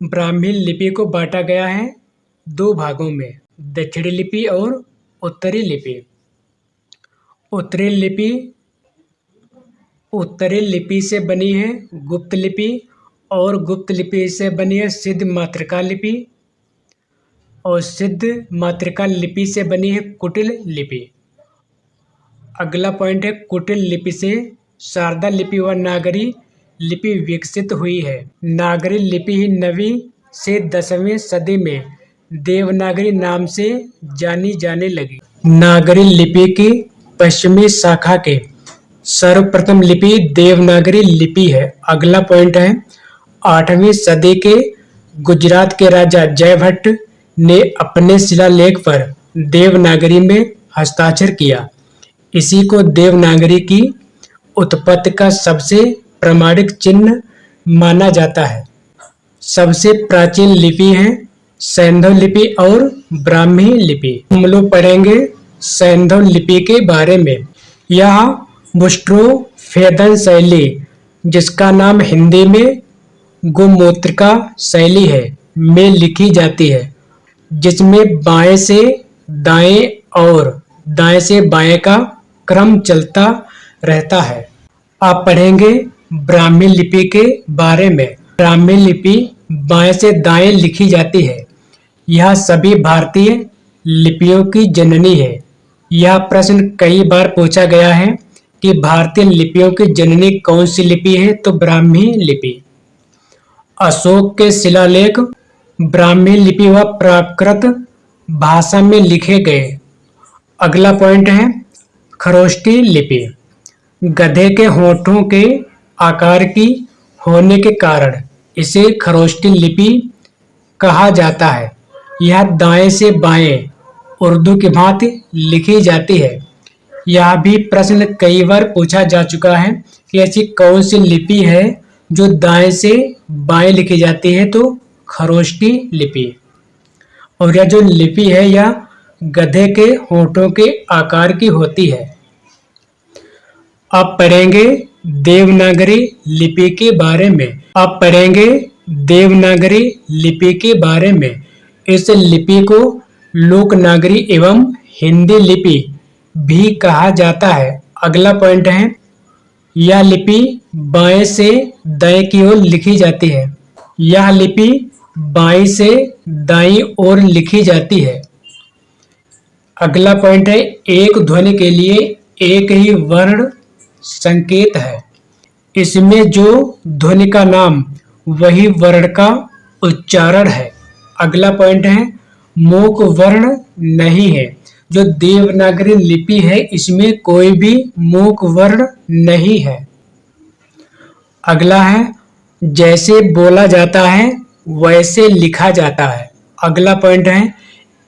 ब्राह्मी लिपि को बांटा गया है दो भागों में, दक्षिणी लिपि और उत्तरी लिपि। उत्तरी लिपि से बनी है गुप्त लिपि और गुप्त लिपि से बनी है सिद्ध मातृका लिपि और सिद्ध मातृका लिपि से बनी है कुटिल लिपि। अगला पॉइंट है कुटिल लिपि से शारदा लिपि व नागरी लिपि विकसित हुई है। नागरी लिपि ही 9वीं से 10वीं सदी में देवनागरी नाम से जानी जाने लगी। नागरी लिपि की पश्चिमी शाखा के सर्वप्रथम लिपि देवनागरी लिपि है। अगला पॉइंट है 8वीं सदी के गुजरात के राजा जयभट्ट ने अपने शिलालेख पर देवनागरी में हस्ताक्षर किया। इसी को देवनागरी की उत्पत्ति का सबसे प्रामाणिक चिन्ह माना जाता है। सबसे प्राचीन लिपि है सैंधव लिपि और ब्राह्मी लिपि। हम लोग पढ़ेंगे सैंधव लिपि के बारे में। यह बुस्ट्रोफेदन शैली, जिसका नाम हिंदी में गोमूत्रिका शैली है, में लिखी जाती है, जिसमें बाएं से दाएं और दाएं से बाएं का क्रम चलता रहता है। आप पढ़ेंगे ब्राह्मी लिपि के बारे में। ब्राह्मी लिपि बाएं से दाएं लिखी जाती है। यह सभी भारतीय लिपियों की जननी है। यह प्रश्न कई बार पूछा गया है कि भारतीय लिपियों की जननी कौन सी लिपि है, तो ब्राह्मी लिपि। अशोक के शिलालेख ब्राह्मी लिपि व प्राकृत भाषा में लिखे गए। अगला पॉइंट है खरोष्टी लिपि। गधे के होठों के आकार की होने के कारण इसे खरोष्टी लिपि कहा जाता है। यह दाएं से बाएं उर्दू की भांति लिखी जाती है। यह भी प्रश्न कई बार पूछा जा चुका है कि ऐसी कौन सी लिपि है जो दाएं से बाएं लिखी जाती है, तो खरोष्टी लिपि। और यह जो लिपि है यह गधे के होठों के आकार की होती है। आप पढ़ेंगे देवनागरी लिपि के बारे में। इस लिपि को लोकनागरी एवं हिंदी लिपि भी कहा जाता है। अगला पॉइंट है यह लिपि बाएं से दाएं की ओर लिखी जाती है। यह लिपि बाएं से दाईं ओर लिखी जाती है। अगला पॉइंट है एक ध्वनि के लिए एक ही वर्ण संकेत है। इसमें जो ध्वनि का नाम वही वर्ण का उच्चारण है। अगला पॉइंट है मूक वर्ण नहीं है। जो देवनागरी लिपि है इसमें कोई भी मूक वर्ण नहीं है। अगला है जैसे बोला जाता है वैसे लिखा जाता है। अगला पॉइंट है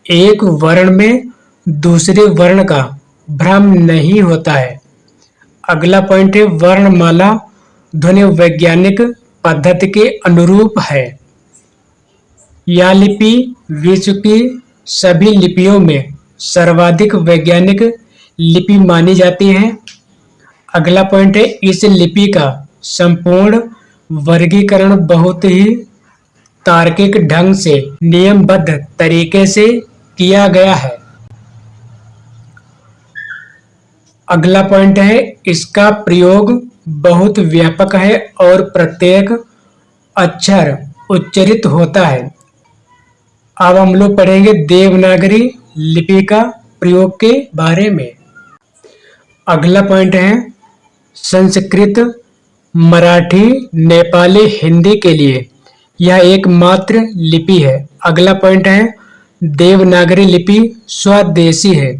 एक वर्ण में दूसरे वर्ण का भ्रम नहीं होता है। अगला पॉइंट है वर्णमाला ध्वनि वैज्ञानिक पद्धति के अनुरूप है। यह लिपि विश्व की सभी लिपियों में सर्वाधिक वैज्ञानिक लिपि मानी जाती है। अगला पॉइंट है इस लिपि का संपूर्ण वर्गीकरण बहुत ही तार्किक ढंग से नियमबद्ध तरीके से किया गया है। अगला पॉइंट है इसका प्रयोग बहुत व्यापक है और प्रत्येक अक्षर उच्चरित होता है। अब हम लोग पढ़ेंगे देवनागरी लिपि का प्रयोग के बारे में। अगला पॉइंट है संस्कृत, मराठी, नेपाली, हिंदी के लिए यह एकमात्र लिपि है। अगला पॉइंट है देवनागरी लिपि स्वदेशी है।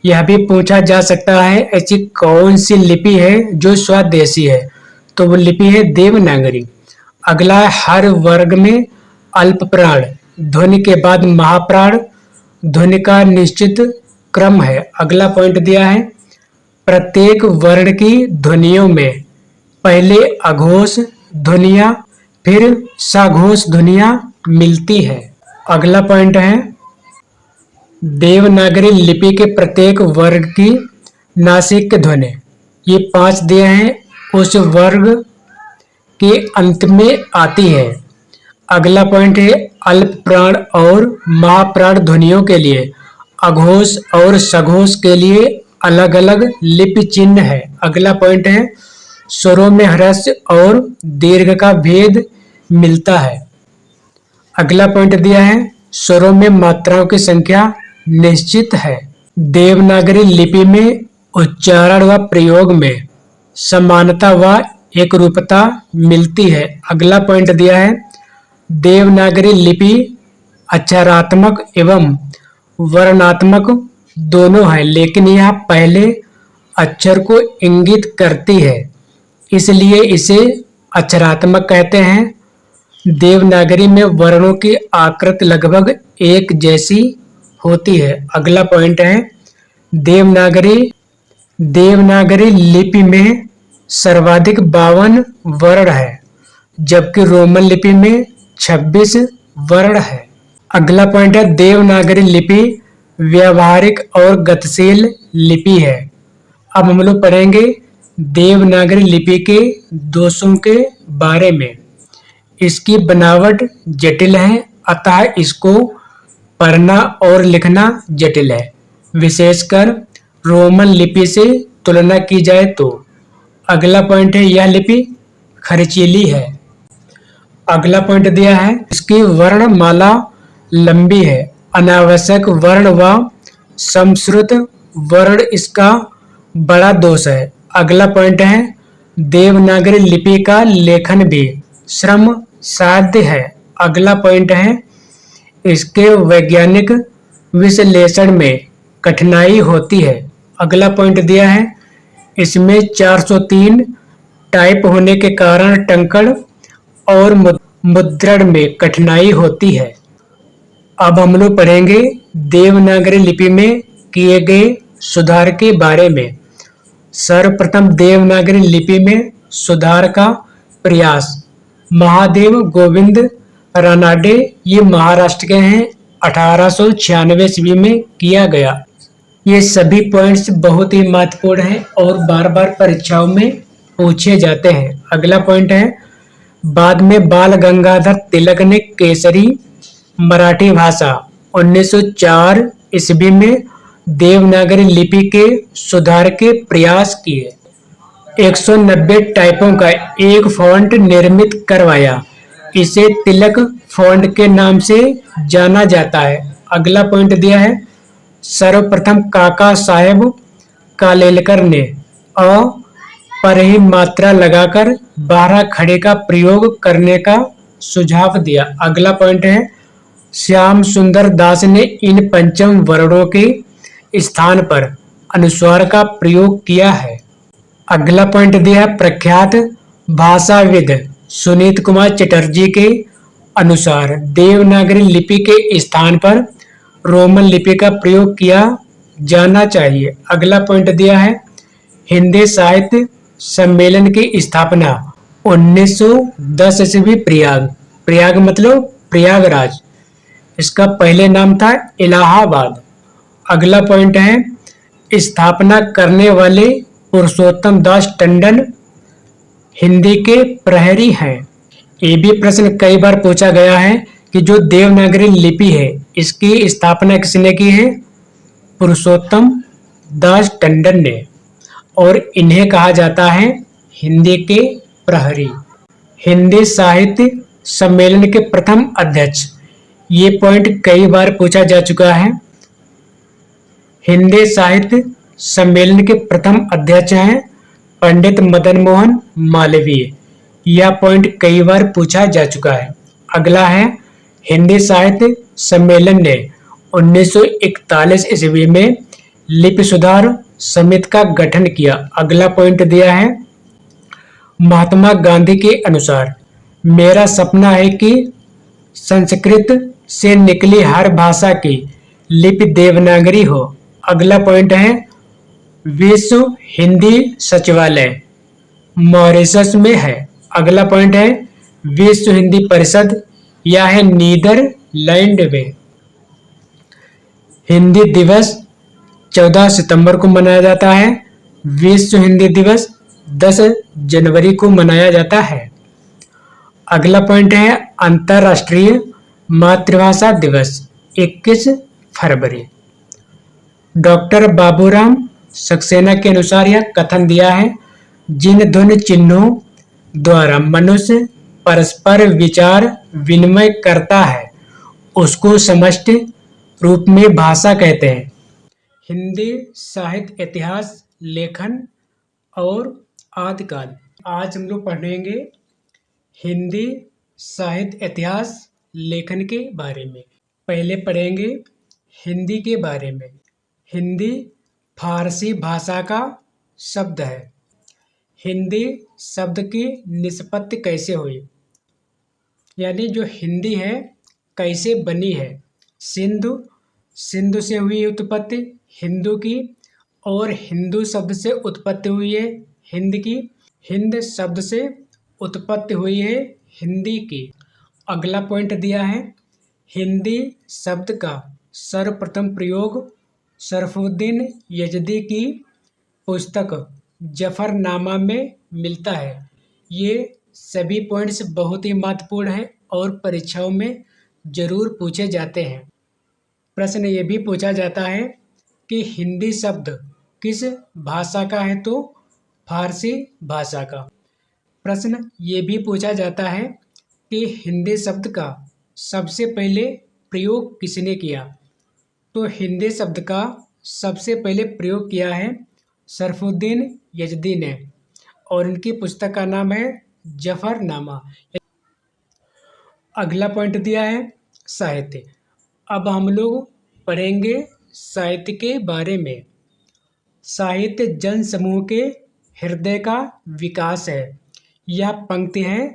यह भी पूछा जा सकता है ऐसी कौन सी लिपि है जो स्वदेशी है, तो वो लिपि है देवनागरी। अगला है हर वर्ग में अल्प प्राण ध्वनि के बाद महाप्राण ध्वनि का निश्चित क्रम है। अगला पॉइंट दिया है प्रत्येक वर्ण की ध्वनियों में पहले अघोष ध्वनियां फिर सघोष ध्वनियां मिलती है। अगला पॉइंट है देवनागरी लिपि के प्रत्येक वर्ग की नासिक ध्वनि, ये 5 दिए हैं, उस वर्ग के अंत में आती है। अगला पॉइंट है अल्प प्राण और महाप्राण ध्वनियों के लिए अघोष और सघोष के लिए अलग अलग लिपि चिन्ह है। अगला पॉइंट है स्वरों में ह्रस्व और दीर्घ का भेद मिलता है। अगला पॉइंट दिया है स्वरों में मात्राओं की संख्या निश्चित है। देवनागरी लिपि में उच्चारण व प्रयोग में समानता व एकरूपता मिलती है। अगला पॉइंट दिया है देवनागरी लिपि अक्षरात्मक एवं वर्णात्मक दोनों है, लेकिन यह पहले अक्षर को इंगित करती है, इसलिए इसे अक्षरात्मक कहते हैं। देवनागरी में वर्णों की आकृति लगभग एक जैसी होती है। अगला पॉइंट है देवनागरी लिपि में सर्वाधिक 52 वर्ण है, जबकि रोमन लिपि में 26 वर्ण है। अगला पॉइंट है देवनागरी लिपि व्यावहारिक और गतिशील लिपि है। अब हम लोग पढ़ेंगे देवनागरी लिपि के दोषों के बारे में। इसकी बनावट जटिल है, अतः इसको पढ़ना और लिखना जटिल है, विशेषकर रोमन लिपि से तुलना की जाए तो। अगला पॉइंट है यह लिपि खर्चीली है। अगला पॉइंट दिया है इसकी वर्णमाला लंबी है, अनावश्यक वर्ण व समश्रुत वर्ण इसका बड़ा दोष है। अगला पॉइंट है देवनागरी लिपि का लेखन भी श्रम साध्य है। अगला पॉइंट है इसके वैज्ञानिक विश्लेषण में कठिनाई होती है। अगला पॉइंट दिया है इसमें 403 टाइप होने के कारण टंकण और मुद्रण में कठिनाई होती है। अब हम लोग पढ़ेंगे देवनागरी लिपि में किए गए सुधार के बारे में। सर्वप्रथम देवनागरी लिपि में सुधार का प्रयास महादेव गोविंद रानाडे, ये महाराष्ट्र के हैं, 1896 ईस्वी में किया गया। ये सभी पॉइंट्स बहुत ही महत्वपूर्ण हैं और बार बार परीक्षाओं में पूछे जाते हैं। अगला पॉइंट है बाद में बाल गंगाधर तिलक ने केसरी मराठी भाषा 1904 ईस्वी में देवनागरी लिपि के सुधार के प्रयास किए। 190 टाइपों का एक फॉन्ट निर्मित करवाया, इसे तिलक फॉन्ट के नाम से जाना जाता है। अगला पॉइंट दिया है सर्वप्रथम काका साहेब कालेलकर ने अ पर ही मात्रा लगाकर 12 खड़े का प्रयोग करने का सुझाव दिया। अगला पॉइंट है श्याम सुंदर दास ने इन पंचम वर्णों के स्थान पर अनुस्वार का प्रयोग किया है। अगला पॉइंट दिया प्रख्यात भाषाविद सुनीत कुमार चटर्जी के अनुसार देवनागरी लिपि के स्थान पर रोमन लिपि का प्रयोग किया जाना चाहिए। अगला पॉइंट दिया है हिंदी साहित्य सम्मेलन की स्थापना 1910 ईस्वी प्रयाग मतलब प्रयागराज, इसका पहले नाम था इलाहाबाद। अगला पॉइंट है स्थापना करने वाले पुरुषोत्तम दास टंडन हिंदी के प्रहरी हैं। ये भी प्रश्न कई बार पूछा गया है कि जो देवनागरी लिपि है इसकी स्थापना किसने की है? पुरुषोत्तम दास टंडन ने, और इन्हें कहा जाता है हिंदी के प्रहरी। हिंदी साहित्य सम्मेलन के प्रथम अध्यक्ष, ये पॉइंट कई बार पूछा जा चुका है। हिंदी साहित्य सम्मेलन के प्रथम अध्यक्ष हैं पंडित मदन मोहन मालवीय, यह पॉइंट कई बार पूछा जा चुका है। अगला है हिंदी साहित्य सम्मेलन ने 1941 ईस्वी में लिपि सुधार समिति का गठन किया। अगला पॉइंट दिया है महात्मा गांधी के अनुसार मेरा सपना है कि संस्कृत से निकली हर भाषा की लिपि देवनागरी हो। अगला पॉइंट है विश्व हिंदी सचिवालय मॉरिशस में है। अगला पॉइंट है विश्व हिंदी परिषद, यह है नीदरलैंड में। हिंदी दिवस 14 सितंबर को मनाया जाता है। विश्व हिंदी दिवस 10 जनवरी को मनाया जाता है। अगला पॉइंट है अंतर्राष्ट्रीय मातृभाषा दिवस 21 फरवरी। डॉक्टर बाबूराम सक्सेना के अनुसार यह कथन दिया है, जिन ध्वनि चिन्हों द्वारा मनुष्य परस्पर विचार विनिमय करता है उसको समष्टि रूप में भाषा कहते हैं। हिंदी साहित्य, इतिहास, लेखन और आदिकाल। आज हम लोग पढ़ेंगे हिंदी साहित्य, इतिहास, लेखन के बारे में। पहले पढ़ेंगे हिंदी के बारे में। हिंदी फारसी भाषा का शब्द है। हिंदी शब्द की निष्पत्ति कैसे हुई, यानी जो हिंदी है कैसे बनी है। सिंधु से हुई उत्पत्ति हिंदू की, और हिंदू शब्द से उत्पत्ति हुई है हिंद की। हिंद शब्द से उत्पत्ति हुई है हिंदी की। अगला पॉइंट दिया है, हिंदी शब्द का सर्वप्रथम प्रयोग शरफुद्दीन यजदी की पुस्तक जफरनामा में मिलता है। ये सभी पॉइंट्स बहुत ही महत्वपूर्ण हैं और परीक्षाओं में जरूर पूछे जाते हैं। प्रश्न ये भी पूछा जाता है कि हिंदी शब्द किस भाषा का है, तो फारसी भाषा का। प्रश्न ये भी पूछा जाता है कि हिंदी शब्द का सबसे पहले प्रयोग किसने किया, तो हिंदी शब्द का सबसे पहले प्रयोग किया है शरफुद्दीन यजदी ने, और इनकी पुस्तक का नाम है जफरनामा। अगला पॉइंट दिया है साहित्य। अब हम लोग पढ़ेंगे साहित्य के बारे में। साहित्य जन समूह के हृदय का विकास है। यह पंक्ति है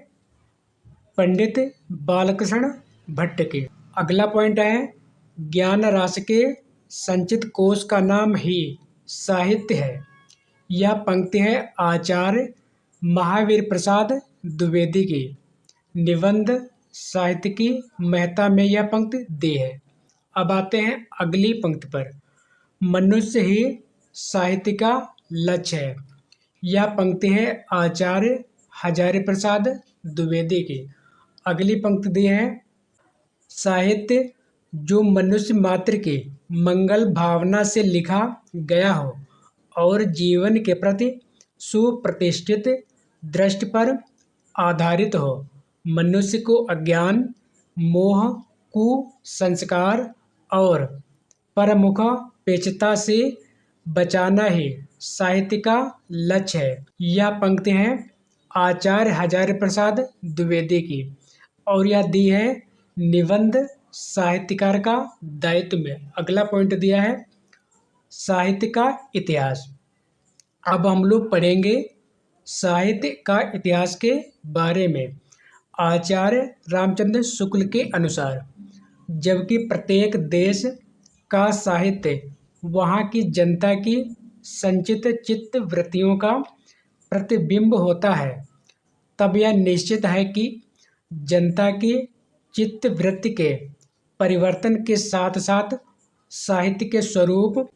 पंडित बालकृष्ण भट्ट की। अगला पॉइंट है ज्ञान राशि के संचित कोश का नाम ही साहित्य है। यह पंक्ति है आचार्य महावीर प्रसाद द्विवेदी की। निबंध साहित्य की महत्ता में यह पंक्ति दी है। अब आते हैं अगली पंक्ति पर। मनुष्य ही साहित्य का लक्ष्य है। यह पंक्ति है आचार्य हजारी प्रसाद द्विवेदी की। अगली पंक्ति दी है साहित्य जो मनुष्य मात्र की मंगल भावना से लिखा गया हो और जीवन के प्रति सुप्रतिष्ठित दृष्टि पर आधारित हो। मनुष्य को अज्ञान, मोह, कुसंस्कार और परमुखापेक्षता से बचाना ही साहित्य का लक्ष्य है। यह पंक्ति है आचार्य हजारी प्रसाद द्विवेदी की, और यह दी है निबंध साहित्यकार का दायित्व में। अगला पॉइंट दिया है साहित्य का इतिहास। अब हम लोग पढ़ेंगे साहित्य का इतिहास के बारे में। आचार्य रामचंद्र शुक्ल के अनुसार, जबकि प्रत्येक देश का साहित्य वहाँ की जनता की संचित चित्त वृत्तियों का प्रतिबिंब होता है, तब यह निश्चित है कि जनता की चित्त वृत्ति के परिवर्तन के साथ साथ साहित्य के स्वरूप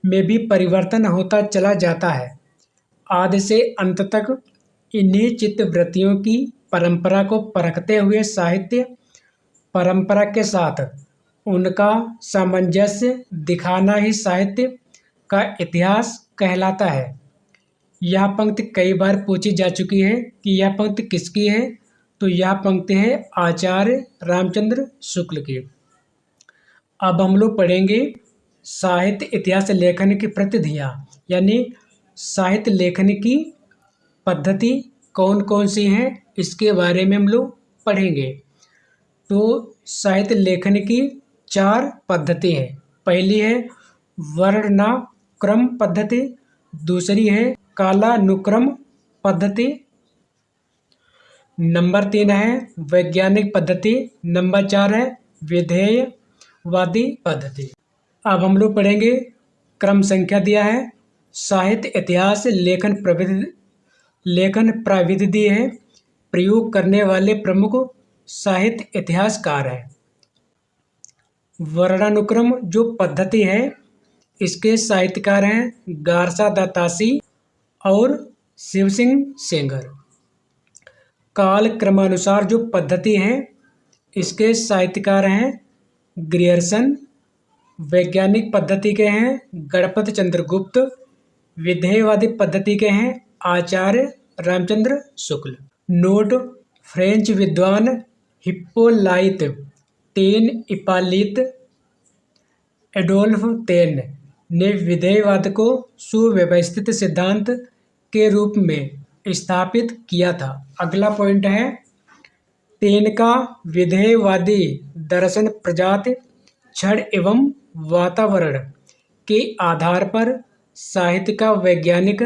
में भी परिवर्तन होता चला जाता है। आदि से अंत तक इन्हीं चित्त वृत्तियों की परंपरा को परखते हुए साहित्य परंपरा के साथ उनका सामंजस्य दिखाना ही साहित्य का इतिहास कहलाता है। यह पंक्ति कई बार पूछी जा चुकी है कि यह पंक्ति किसकी है, तो यह पंक्ति है आचार्य रामचंद्र शुक्ल की। अब हम लोग पढ़ेंगे साहित्य इतिहास लेखन की प्रतिधियाँ, यानी साहित्य लेखन की पद्धति कौन कौन सी हैं, इसके बारे में हम लोग पढ़ेंगे। तो साहित्य लेखन की 4 पद्धति हैं। पहली है वर्णानुक्रम पद्धति, दूसरी है कालानुक्रम पद्धति, नंबर 3 है वैज्ञानिक पद्धति, नंबर 4 है विधेयवादी पद्धति। अब हम लोग पढ़ेंगे क्रम संख्या दिया है। साहित्य इतिहास लेखन प्रविधि दी है। प्रयोग करने वाले प्रमुख साहित्य इतिहासकार हैं। वर्णानुक्रम जो पद्धति है इसके साहित्यकार हैं गारसा दत्तासी और शिव सिंह सेंगर। काल क्रमानुसार जो पद्धति है इसके साहित्यकार हैं ग्रियर्सन। वैज्ञानिक पद्धति के हैं गणपत चंद्रगुप्त। विधेयवादी पद्धति के हैं आचार्य रामचंद्र शुक्ल। नोट: फ्रेंच विद्वान हिप्पोलाइट टेन इपालित एडोल्फ टेन ने विधेयवाद को सुव्यवस्थित सिद्धांत के रूप में स्थापित किया था। अगला पॉइंट है, टेन का विधेयवादी दर्शन प्रजाति, क्षण एवं वातावरण के आधार पर साहित्य का वैज्ञानिक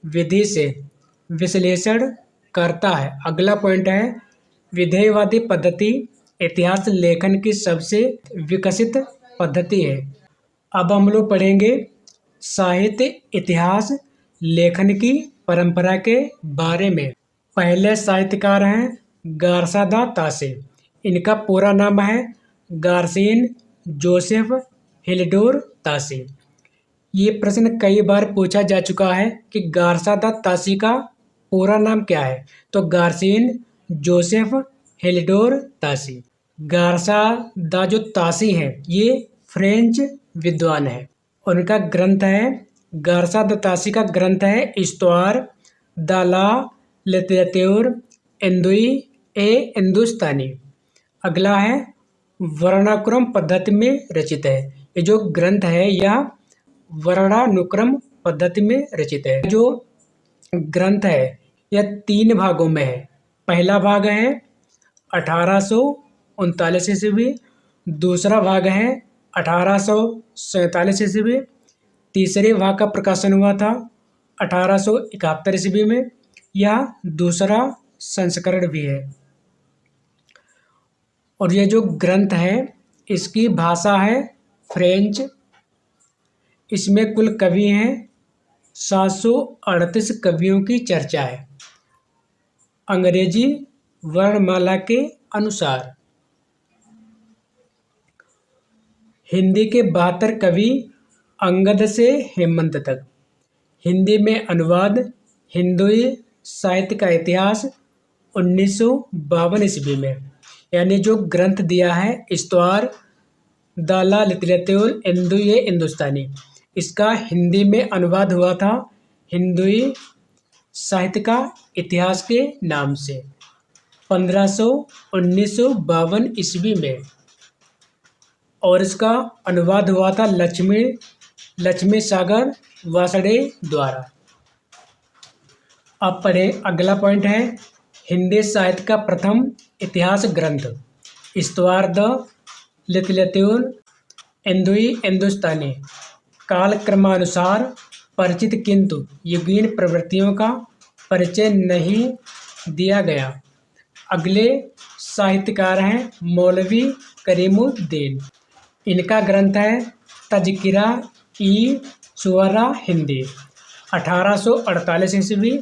विधि से विश्लेषण करता है। अगला पॉइंट है, विधेयवादी पद्धति इतिहास लेखन की सबसे विकसित पद्धति है। अब हम लोग पढ़ेंगे साहित्य इतिहास लेखन की परंपरा के बारे में। पहले साहित्यकार हैं गार्सा दा तासे। इनका पूरा नाम है गार्सिन जोसेफ हिल्डोर तासे। ये प्रश्न कई बार पूछा जा चुका है कि गार्सा दा तासी का पूरा नाम क्या है, तो गार्सिन जोसेफ हिल्डोर तासी। गार्सा दा जो तासी हैं ये फ्रेंच विद्वान है। उनका ग्रंथ है, गार्सा दा तासी का ग्रंथ है इस्तवार द ला लिटरेचर इंदुई ए हिंदुस्तानी। अगला है वर्णानुक्रम पद्धति में रचित है। ये जो ग्रंथ है यह वर्णानुक्रम पद्धति में रचित है। जो ग्रंथ है यह 3 भागों में है। पहला भाग है 1839 ईस्वी, दूसरा भाग है 1847 ईस्वी, तीसरे भाग का प्रकाशन हुआ था 1871 ईस्वी में। यह दूसरा संस्करण भी है। और ये जो ग्रंथ है इसकी भाषा है फ्रेंच। इसमें कुल कवि हैं 738 कवियों की चर्चा है अंग्रेजी वर्णमाला के अनुसार। हिंदी के 72 कवि अंगद से हेमंत तक। हिंदी में अनुवाद हिंदुई साहित्य का इतिहास 1952 ईस्वी में। यानी जो ग्रंथ दिया है इस्तवार द ला लिटरेचर इंदुई हिंदुस्तानी, इसका हिंदी में अनुवाद हुआ था हिंदुई साहित्य का इतिहास के नाम से 1952 ईस्वी में। और इसका अनुवाद हुआ था लक्ष्मी सागर वासड़े द्वारा। अब पढ़ें अगला पॉइंट है, हिंदी साहित्य का प्रथम इतिहास ग्रंथ इस्तवार द लिटरेचर इंदुई हिंदुस्तानी कालक्रमानुसार परिचित किंतु युगीन प्रवृत्तियों का परिचय नहीं दिया गया। अगले साहित्यकार हैं मौलवी करीमुद्दीन। इनका ग्रंथ है तज़किरा ई शुअरा हिंदी 1848 ईस्वी,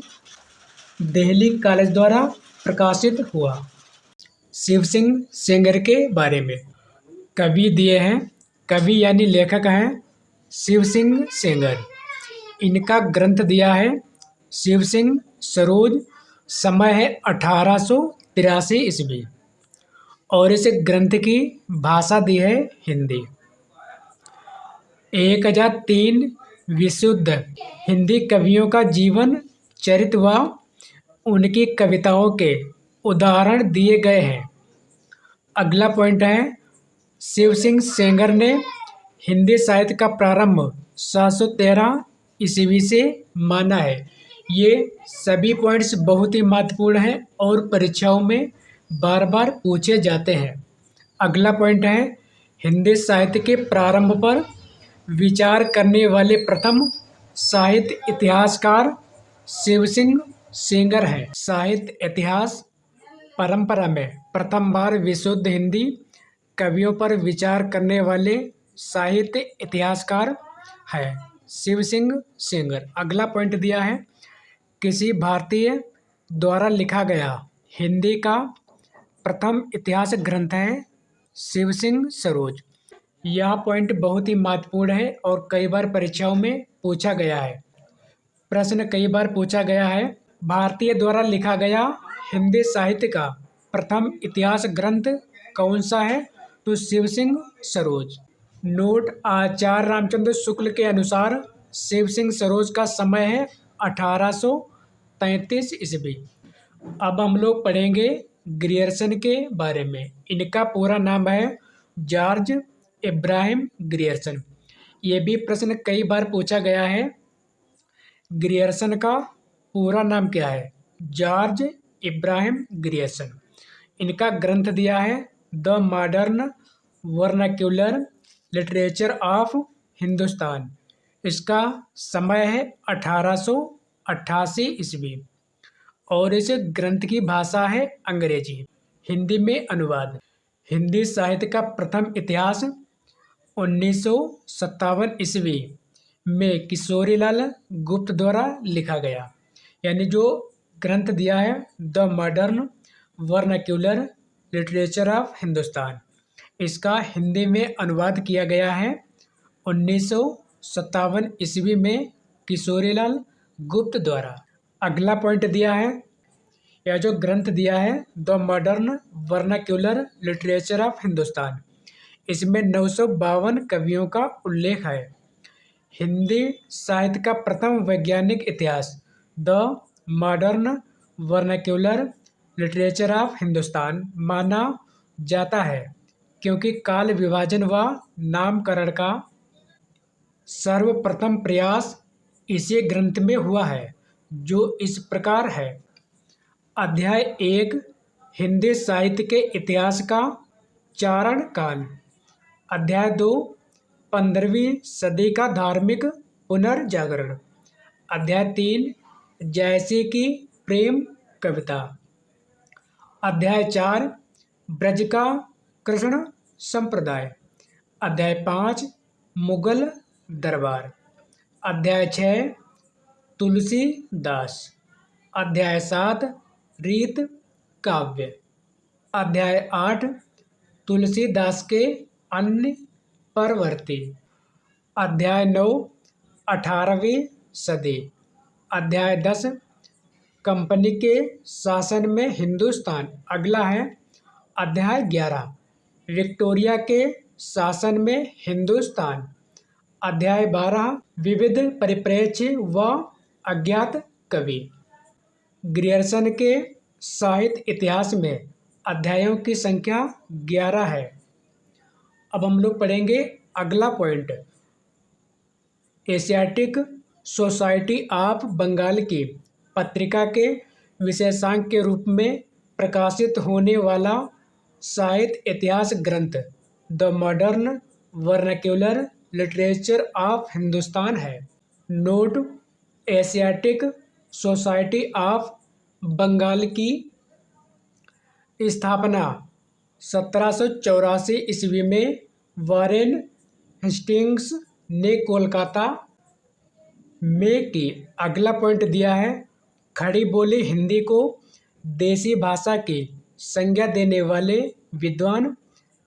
दिल्ली कॉलेज द्वारा प्रकाशित हुआ। शिव सिंह सेंगर के बारे में कवि दिए हैं, कवि यानी लेखक हैं शिव सिंह सेंगर। इनका ग्रंथ दिया है शिव सिंह सरोज, समय है 1883 ईस्वी, और इस ग्रंथ की भाषा दी है हिंदी। 1003 विशुद्ध हिंदी कवियों का जीवन चरित्र व उनकी कविताओं के उदाहरण दिए गए हैं। अगला पॉइंट है, शिव सिंह सेंगर ने हिंदी साहित्य का प्रारंभ 713 ईस्वी से माना है। ये सभी पॉइंट्स बहुत ही महत्वपूर्ण हैं और परीक्षाओं में बार बार पूछे जाते हैं। अगला पॉइंट है, हिंदी साहित्य के प्रारंभ पर विचार करने वाले प्रथम साहित्य इतिहासकार शिव सिंह सेंगर हैं। साहित्य इतिहास परंपरा में प्रथम बार विशुद्ध हिंदी कवियों पर विचार करने वाले साहित्य इतिहासकार है शिव सिंह सेंगर। अगला पॉइंट दिया है, किसी भारतीय द्वारा लिखा गया हिंदी का प्रथम इतिहास ग्रंथ है शिव सिंह सरोज। यह पॉइंट बहुत ही महत्वपूर्ण है और कई बार परीक्षाओं में पूछा गया है। प्रश्न कई बार पूछा गया है, भारतीय द्वारा लिखा गया हिंदी साहित्य का प्रथम इतिहास ग्रंथ कौन सा है? तो शिव सिंह सरोज। नोट: आचार्य रामचंद्र शुक्ल के अनुसार शिव सिंह सरोज का समय है 1833 ईस्वी। अब हम लोग पढ़ेंगे ग्रियर्सन के बारे में। इनका पूरा नाम है जॉर्ज इब्राहिम ग्रियर्सन। ये भी प्रश्न कई बार पूछा गया है। ग्रियर्सन का पूरा नाम क्या है? George Ibrahim Grierson. इनका ग्रंथ दिया है the modern vernacular literature of Hindustan. इसका समय है 1888 ईस्वी और इस ग्रंथ की भाषा है अंग्रेजी। हिंदी में अनुवाद: हिंदी साहित्य का प्रथम इतिहास 1957 ईस्वी में किशोरीलाल गुप्त द्वारा लिखा गया। यानी जो ग्रंथ दिया है the modern vernacular literature of Hindustan, इसका हिंदी में अनुवाद किया गया है 1957 ईस्वी में किशोरीलाल गुप्त द्वारा। अगला पॉइंट दिया है, यह जो ग्रंथ दिया है the modern vernacular literature of Hindustan, इसमें 952 कवियों का उल्लेख है। हिंदी साहित्य का प्रथम वैज्ञानिक इतिहास the modern vernacular literature of Hindustan माना जाता है क्योंकि काल विभाजन व नामकरण का सर्वप्रथम प्रयास इसी ग्रंथ में हुआ है, जो इस प्रकार है। अध्याय 1 हिंदी साहित्य के इतिहास का चारण काल। अध्याय 2 15वीं सदी का धार्मिक पुनर्जागरण। अध्याय 3 जयसी की प्रेम कविता। अध्याय 4 ब्रज का कृष्ण संप्रदाय। अध्याय 5 मुगल दरबार। अध्याय 6 तुलसीदास। अध्याय 7 रीत काव्य। अध्याय 8 तुलसीदास के अन्य परवर्ती। अध्याय 9 18वीं सदी। अध्याय 10 कंपनी के शासन में हिंदुस्तान। अगला है अध्याय 11 विक्टोरिया के शासन में हिंदुस्तान। अध्याय 12 विविध परिप्रेक्ष्य व अज्ञात कवि। ग्रियर्सन के साहित्य इतिहास में अध्यायों की संख्या 11 है। अब हम लोग पढ़ेंगे अगला point, Asiatic society of Bengal की पत्रिका के विशेषांक के रूप में प्रकाशित होने वाला साहित्य इतिहास ग्रंथ the modern vernacular literature of Hindustan है। Note: Asiatic society of Bengal की स्थापना 1784 ईस्वी में वॉरेन हेस्टिंग्स ने कोलकाता में की। अगला पॉइंट दिया है, खड़ी बोली हिंदी को देसी भाषा की संज्ञा देने वाले विद्वान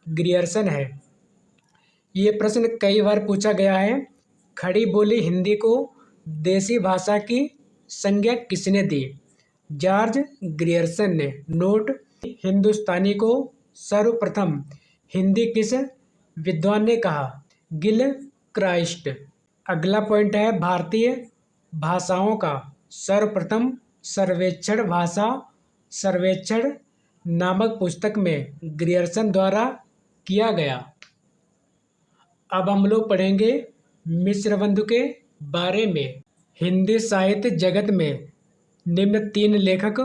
ग्रियर्सन है। ये प्रश्न कई बार पूछा गया है, खड़ी बोली हिंदी को देसी भाषा की संज्ञा किसने दी? जॉर्ज ग्रियर्सन ने। नोट: हिंदुस्तानी को सर्वप्रथम हिंदी किस विद्वान ने कहा? गिल क्राइस्ट। अगला पॉइंट है, भारतीय भाषाओं का सर्वप्रथम सर्वेक्षण भाषा सर्वेक्षण नामक पुस्तक में ग्रियर्सन द्वारा किया गया। अब हम लोग पढ़ेंगे मिश्रबंधु के बारे में। हिंदी साहित्य जगत में निम्न 3 लेखक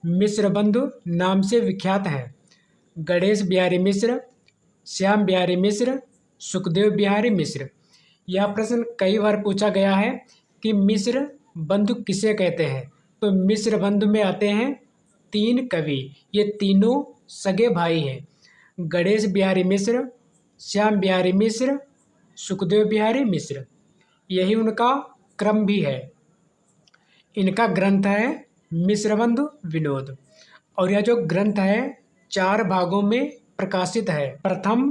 मिश्रबंधु नाम से विख्यात हैं: गणेश बिहारी मिश्र, श्याम बिहारी मिश्र, सुखदेव बिहारी मिश्र। यह प्रश्न कई बार पूछा गया है कि मिश्र बंधु किसे कहते हैं? तो मिश्र बंधु में आते हैं 3 कवि। ये तीनों सगे भाई हैं, गणेश बिहारी मिश्र, श्याम बिहारी मिश्र, सुखदेव बिहारी मिश्र। यही उनका क्रम भी है। इनका ग्रंथ है मिश्रबंधु विनोद और यह जो ग्रंथ है 4 भागों में प्रकाशित है। प्रथम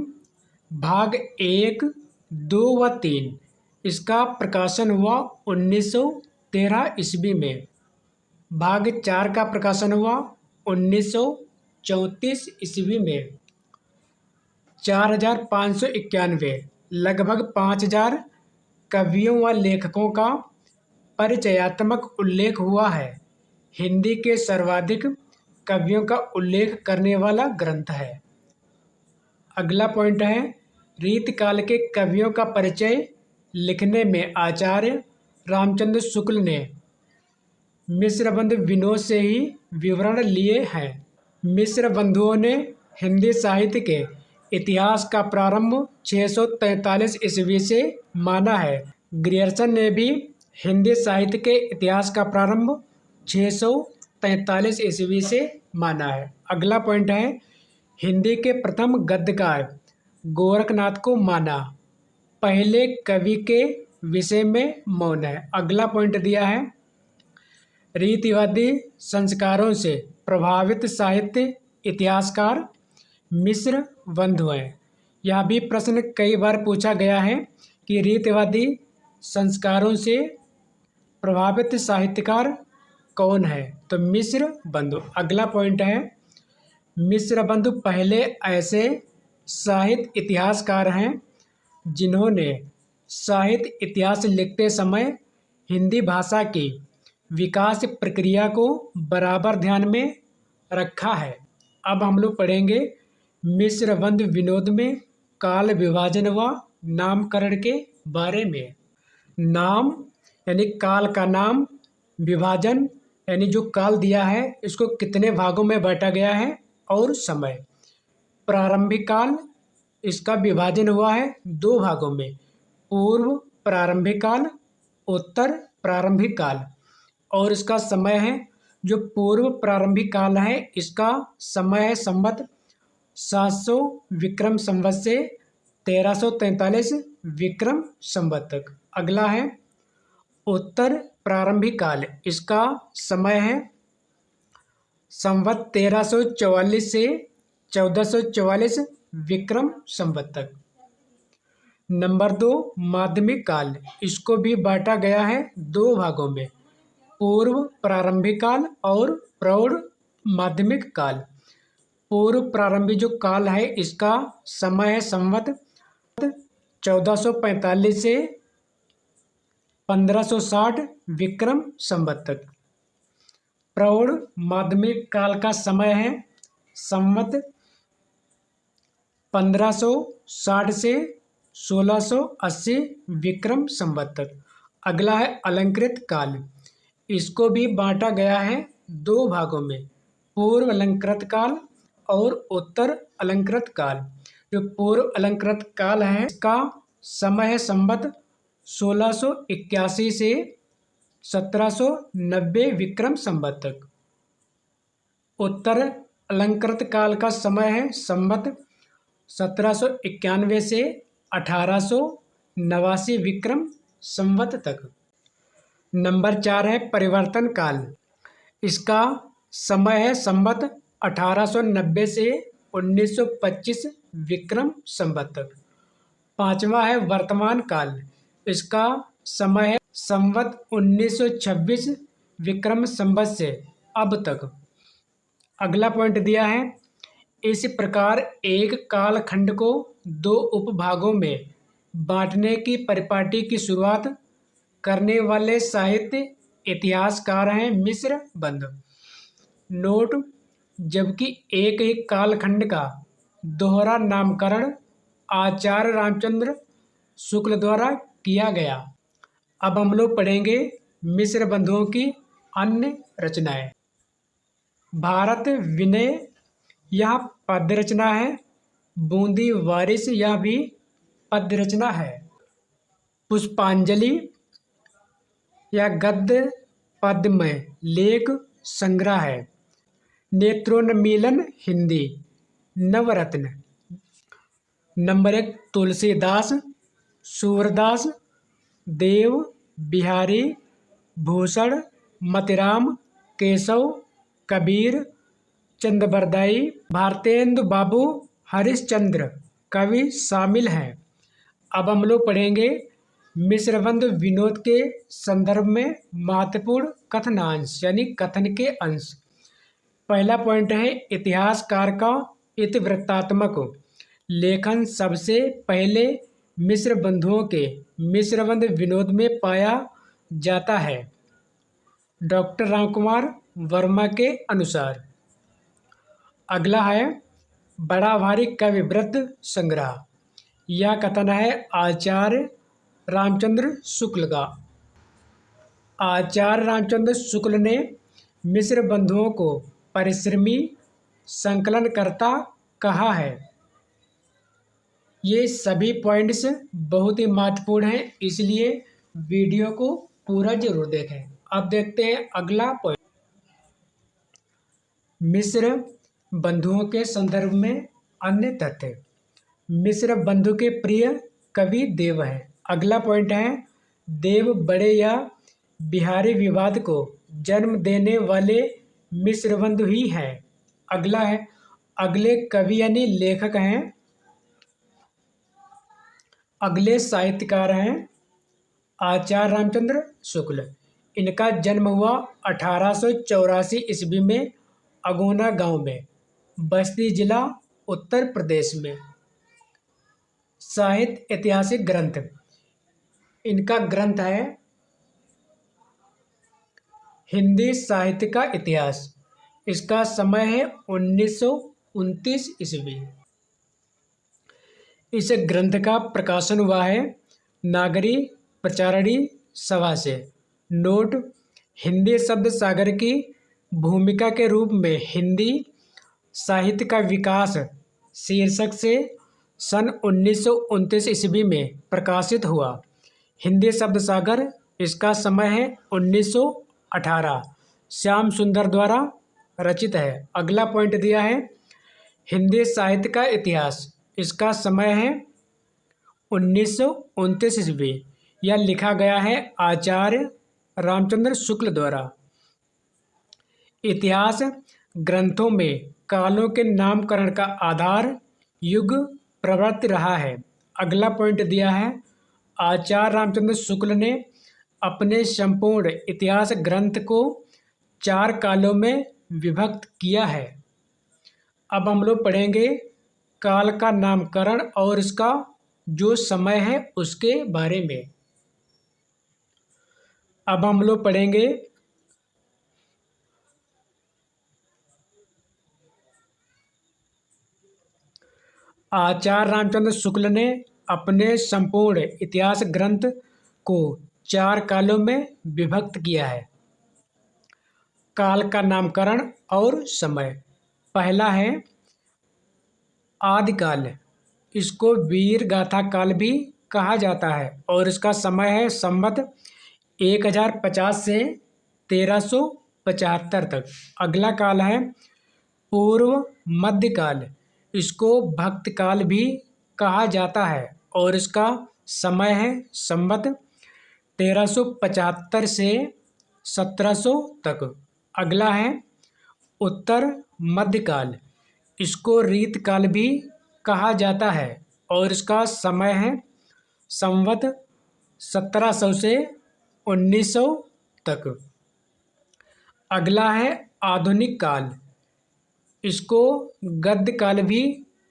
भाग 1, 2 व 3 इसका प्रकाशन हुआ 1913 ईस्वी में। भाग 4 का प्रकाशन हुआ 1934 ईस्वी में। 4,591, लगभग 5,000 कवियों व लेखकों का परिचयात्मक उल्लेख हुआ है। हिंदी के सर्वाधिक कवियों का उल्लेख करने वाला ग्रंथ है। अगला पॉइंट है, रीतकाल के कवियों का परिचय लिखने में आचार्य रामचंद्र शुक्ल ने मिश्र बंधु विनोद से ही विवरण लिए हैं। मिश्र बंधुओं ने हिंदी साहित्य के इतिहास का प्रारंभ 643 ईस्वी से माना है। ग्रियर्सन ने भी हिंदी साहित्य के इतिहास का प्रारंभ 643 ईस्वी से माना है। अगला पॉइंट है, हिंदी के प्रथम गद्यकार गोरखनाथ को माना, पहले कवि के विषय में मौन है। अगला पॉइंट दिया है, रीतिवादी संस्कारों से प्रभावित साहित्य इतिहासकार मिश्र बंधु हैं। यह भी प्रश्न कई बार पूछा गया है कि रीतिवादी संस्कारों से प्रभावित साहित्यकार कौन है, तो मिश्र बंधु। अगला पॉइंट है, मिश्र बंधु पहले ऐसे साहित्य इतिहासकार हैं जिन्होंने साहित्य इतिहास लिखते समय हिंदी भाषा की विकास प्रक्रिया को बराबर ध्यान में रखा है। अब हम लोग पढ़ेंगे मिश्र बंधु विनोद में काल विभाजन व नामकरण के बारे में। नाम यानी काल का नाम, विभाजन यानी जो काल दिया है इसको कितने भागों में बांटा गया है, और समय। प्रारंभिक काल, इसका विभाजन हुआ है 2 भागों में, पूर्व प्रारंभिक काल, उत्तर प्रारंभिक काल। और इसका समय है, जो पूर्व प्रारंभिक काल है इसका समय है संवत 700 विक्रम संवत से 1343 विक्रम संवत तक। अगला है उत्तर प्रारंभिक काल, इसका समय है संवत 1344 से 1444 विक्रम संवत तक। नंबर 2 माध्यमिक काल, इसको भी बांटा गया है 2 भागों में, पूर्व प्रारंभिक काल और प्रौढ़ माध्यमिक काल। पूर्व प्रारंभिक जो काल है इसका समय है संवत 1445 से 1560 विक्रम संवत तक। प्रौढ़ माध्यमिक काल का समय है संवत 1560 से 1680 विक्रम संवत तक। अगला है अलंकृत काल, इसको भी बांटा गया है 2 भागों में, पूर्व अलंकृत काल और उत्तर अलंकृत काल। जो पूर्व अलंकृत काल है इसका समय है संवत 1681 से 1790 विक्रम संवत तक। उत्तर अलंकृत काल का समय है संवत 1791 से 1889 विक्रम संवत तक। नंबर 4 है परिवर्तन काल, इसका समय है संवत 1890 से 1925 विक्रम संवत तक। 5वां है वर्तमान काल, इसका समय है संवत 1926 विक्रम संवत से अब तक। अगला पॉइंट दिया है, इस प्रकार एक कालखंड को 2 उपभागों में बांटने की परिपाटी की शुरुआत करने वाले साहित्य इतिहासकार हैं मिश्र बंधु। नोट, जबकि एक ही कालखंड का दोहरा नामकरण आचार्य रामचंद्र शुक्ल द्वारा किया गया। अब हम लोग पढ़ेंगे मिश्र बंधुओं की अन्य रचनाएं। भारत विनय, यह पद्य रचना है। बूंदी वारिस, यह भी पद्य रचना है। पुष्पांजलि, यह गद्य पद्य में लेख संग्रह है। नेत्रोन्मीलन हिंदी, नवरत्न। नंबर 1 तुलसीदास, सूरदास, देव, बिहारी, भूषण, मतिराम, केशव, कबीर, चंद्रबरदाई, भारतेंदु बाबू, हरिश्चंद्र कवि शामिल हैं। अब हम लोग पढ़ेंगे मिश्रबंधु विनोद के संदर्भ में महत्वपूर्ण कथनांश यानी कथन के अंश। पहला पॉइंट है इतिहासकार का इतिवृत्तात्मक लेखन सबसे पहले मिश्र बंधुओं के मिश्रबंध विनोद में पाया जाता है। डॉक्टर रामकुमार वर्मा के अनुसार। अगला है बड़ा भारी काव्य वृत्त संग्रह। यह कथन है आचार्य रामचंद्र शुक्ल का। आचार्य रामचंद्र शुक्ल ने मिश्र बंधुओं को परिश्रमी संकलनकर्ता कहा है। ये सभी पॉइंट्स बहुत ही महत्वपूर्ण हैं, इसलिए वीडियो को पूरा जरूर देखें। अब देखते हैं अगला पॉइंट। मिश्र बंधुओं के संदर्भ में अन्य तथ्य। मिश्र बंधु के प्रिय कवि देव हैं। अगला पॉइंट है देव बड़े या बिहारी विवाद को जन्म देने वाले मिश्र बंधु ही हैं। अगला है अगले कवि यानी लेखक हैं, अगले साहित्यकार हैं आचार्य रामचंद्र शुक्ल। इनका जन्म हुआ 1884 ईस्वी में अगोना गांव में, बस्ती जिला उत्तर प्रदेश में। साहित्य ऐतिहासिक ग्रंथ। इनका ग्रंथ है हिंदी साहित्य का इतिहास। इसका समय है 1929 ईस्वी। इस ग्रंथ का प्रकाशन हुआ है नागरी प्रचारणी सभा से। नोट: हिंदी शब्द सागर की भूमिका के रूप में हिंदी साहित्य का विकास शीर्षक से सन 1929 ईस्वी में प्रकाशित हुआ। हिंदी शब्द सागर, इसका समय है 1918। श्याम सुंदर द्वारा रचित है। अगला पॉइंट दिया है हिंदी साहित्य का इतिहास। इसका समय है 1929 ईस्वी। यह लिखा गया है आचार्य रामचंद्र शुक्ल द्वारा। इतिहास ग्रंथों में कालों के नामकरण का आधार युग प्रवृत्ति रहा है। अगला पॉइंट दिया है आचार्य रामचंद्र शुक्ल ने अपने संपूर्ण इतिहास ग्रंथ को 4 कालों में विभक्त किया है। अब हम लोग पढ़ेंगे काल का नामकरण और इसका जो समय है उसके बारे में। अब हम लोग पढ़ेंगे आचार्य रामचंद्र शुक्ल ने अपने संपूर्ण इतिहास ग्रंथ को 4 कालों में विभक्त किया है। काल का नामकरण और समय। पहला है आदिकाल। इसको वीर गाथा काल भी कहा जाता है और इसका समय है संवत 1050 से 1375 तक। अगला काल है पूर्व मध्यकाल। इसको भक्त काल भी कहा जाता है और इसका समय है संवत 1375 से 1700 तक। अगला है उत्तर मध्यकाल। इसको रीतकाल भी कहा जाता है और इसका समय है संवत 1700 से 1900 तक। अगला है आधुनिक काल। इसको गद्य काल भी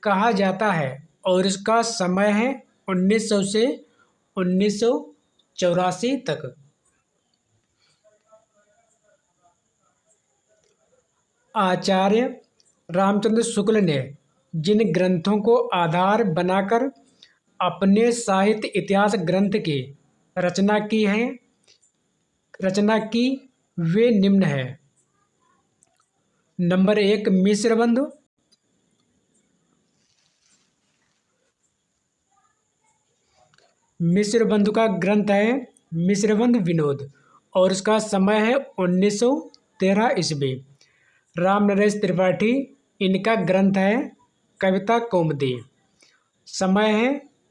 कहा जाता है और इसका समय है 1900 से 1984 तक। आचार्य रामचंद्र शुक्ल ने जिन ग्रंथों को आधार बनाकर अपने साहित्य इतिहास ग्रंथ की रचना की वे निम्न है। नंबर 1 मिश्रबंधु। मिश्रबंधु का ग्रंथ है मिश्रबंध विनोद और इसका समय है 1913 ईस्वी। राम नरेश त्रिपाठी, इनका ग्रंथ है कविता कौमुदी। समय है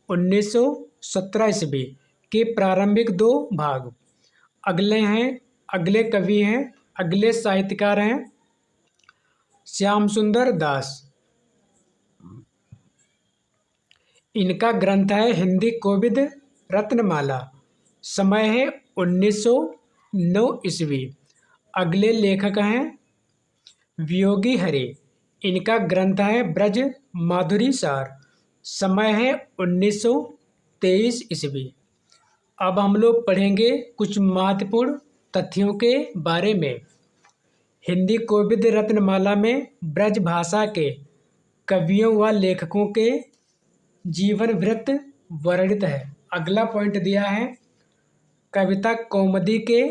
1917 ईस्वी के प्रारंभिक 2 भाग। अगले कवि हैं, अगले साहित्यकार हैं श्याम सुंदर दास। इनका ग्रंथ है हिंदी कोविद रत्नमाला। समय है 1909 ईस्वी। अगले लेखक हैं वियोगी हरे। इनका ग्रंथ है ब्रज माधुरी सार। समय है 1923 ईस्वी। अब हम लोग पढ़ेंगे कुछ महत्वपूर्ण तथ्यों के बारे में। हिंदी कोविद रत्नमाला में ब्रज भाषा के कवियों व लेखकों के जीवन वृत्त वर्णित है। अगला पॉइंट दिया है, कविता कौमुदी के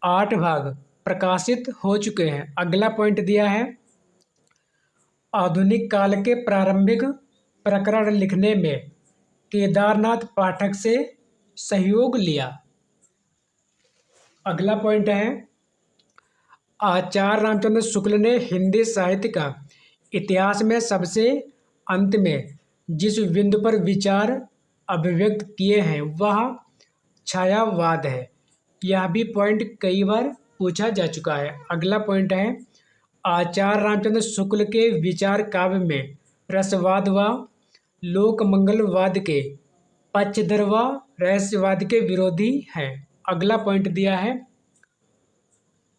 8 भाग प्रकाशित हो चुके हैं। अगला पॉइंट दिया है, आधुनिक काल के प्रारंभिक प्रकरण लिखने में केदारनाथ पाठक से सहयोग लिया। अगला पॉइंट है, आचार्य रामचंद्र शुक्ल ने हिंदी साहित्य का इतिहास में सबसे अंत में जिस बिंदु पर विचार अभिव्यक्त किए हैं वह छायावाद है। यह भी पॉइंट कई बार पूछा जा चुका है। अगला पॉइंट है, आचार्य रामचंद्र शुक्ल के विचार काव्य में रसवाद व लोकमंगलवाद के पक्षधर व रहस्यवाद के विरोधी हैं। अगला पॉइंट दिया है,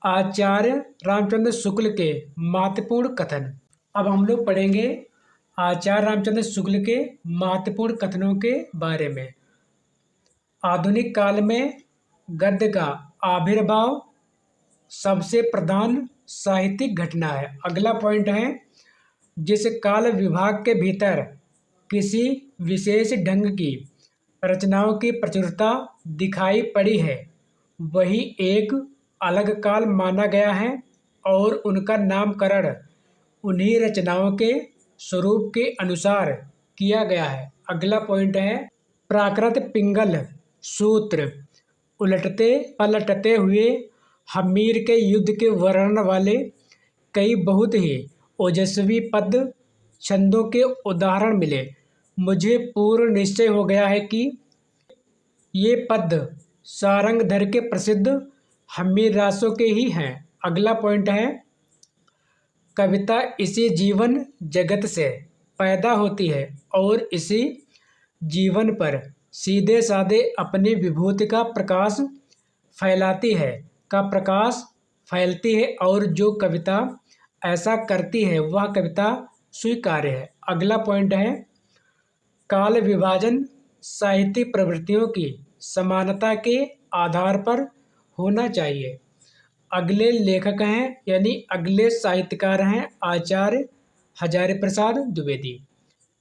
आचार्य रामचंद्र शुक्ल के महत्वपूर्ण कथन। अब हम लोग पढ़ेंगे आचार्य रामचंद्र शुक्ल के महत्वपूर्ण कथनों के बारे में। आधुनिक काल में गद्य का आविर्भाव सबसे प्रधान साहित्यिक घटना है। अगला पॉइंट है, जिस काल विभाग के भीतर किसी विशेष ढंग की रचनाओं की प्रचुरता दिखाई पड़ी है वही एक अलग काल माना गया है और उनका नामकरण उन्हीं रचनाओं के स्वरूप के अनुसार किया गया है। अगला पॉइंट है, प्राकृत पिंगल सूत्र उलटते पलटते हुए हमीर के युद्ध के वर्णन वाले कई बहुत ही ओजस्वी पद छंदों के उदाहरण मिले। मुझे पूर्ण निश्चय हो गया है कि ये पद सारंगधर के प्रसिद्ध हमीर रासों के ही हैं। अगला पॉइंट है, कविता इसी जीवन जगत से पैदा होती है और इसी जीवन पर सीधे साधे अपनी विभूति का प्रकाश फैलती है और जो कविता ऐसा करती है वह कविता स्वीकार्य है। अगला पॉइंट है, काल विभाजन साहित्यिक प्रवृत्तियों की समानता के आधार पर होना चाहिए। अगले लेखक हैं यानी अगले साहित्यकार हैं आचार्य हजारी प्रसाद द्विवेदी।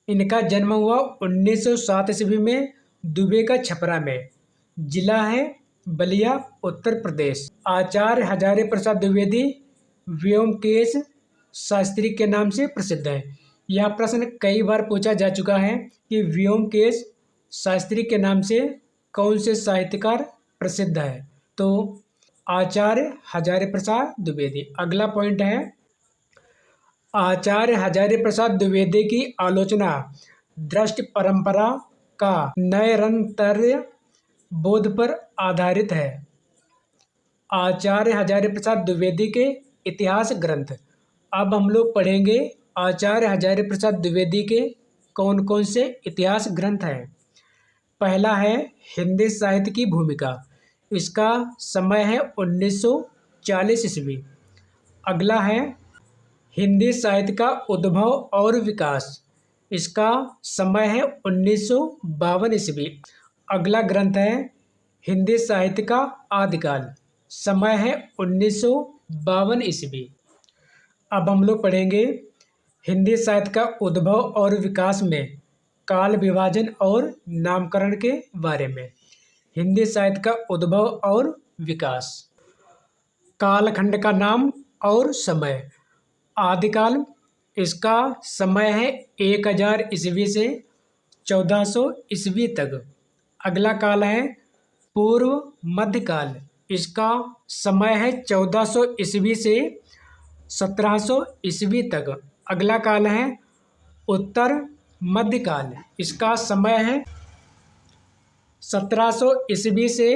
इनका जन्म हुआ 1907 ईस्वी में दुबे का छपरा में, जिला है बलिया, उत्तर प्रदेश। आचार्य हजारी प्रसाद द्विवेदी व्योमकेश शास्त्री के नाम से प्रसिद्ध है। यह प्रश्न कई बार पूछा जा चुका है कि व्योमकेश शास्त्री के नाम से कौन से साहित्यकार प्रसिद्ध है, तो आचार्य हजारी प्रसाद द्विवेदी। अगला पॉइंट है, आचार्य हजारी प्रसाद द्विवेदी की आलोचना दृष्टि परंपरा का नैरंतर्य बोध पर आधारित है। आचार्य हजारी प्रसाद द्विवेदी के इतिहास ग्रंथ। अब हम लोग पढ़ेंगे आचार्य हजारी प्रसाद द्विवेदी के कौन कौन से इतिहास ग्रंथ हैं। पहला है हिंदी साहित्य की भूमिका, इसका समय है 1940 ईस्वी। अगला है हिंदी साहित्य का उद्भव और विकास, इसका समय है 1952 ईस्वी। अगला ग्रंथ है हिंदी साहित्य का आदिकाल, समय है 1952 ईस्वी। अब हम लोग पढ़ेंगे हिंदी साहित्य का उद्भव और विकास में काल विभाजन और नामकरण के बारे में। हिंदी साहित्य का उद्भव और विकास, कालखंड का नाम और समय। आदिकाल, इसका समय है 1000 ईस्वी से 1400 ईस्वी तक। अगला काल है पूर्व मध्यकाल, इसका समय है 1400 ईस्वी से 1700 ईस्वी तक। अगला काल है उत्तर मध्यकाल, इसका समय है 1700 ईस्वी से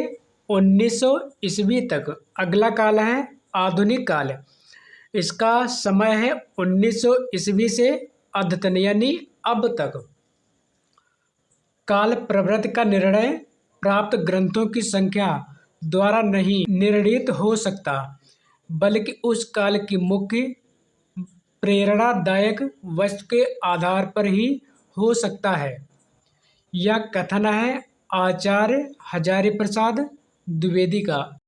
1900 ईस्वी तक। अगला काल है आधुनिक काल, इसका समय है 1900 ईस्वी से अद्यतन यानी अब तक। काल प्रवृत्ति का निर्णय प्राप्त ग्रंथों की संख्या द्वारा नहीं निर्णीत हो सकता, बल्कि उस काल की मुख्य प्रेरणादायक वस्तु के आधार पर ही हो सकता है। यह कथन है आचार्य हजारी प्रसाद द्विवेदी का।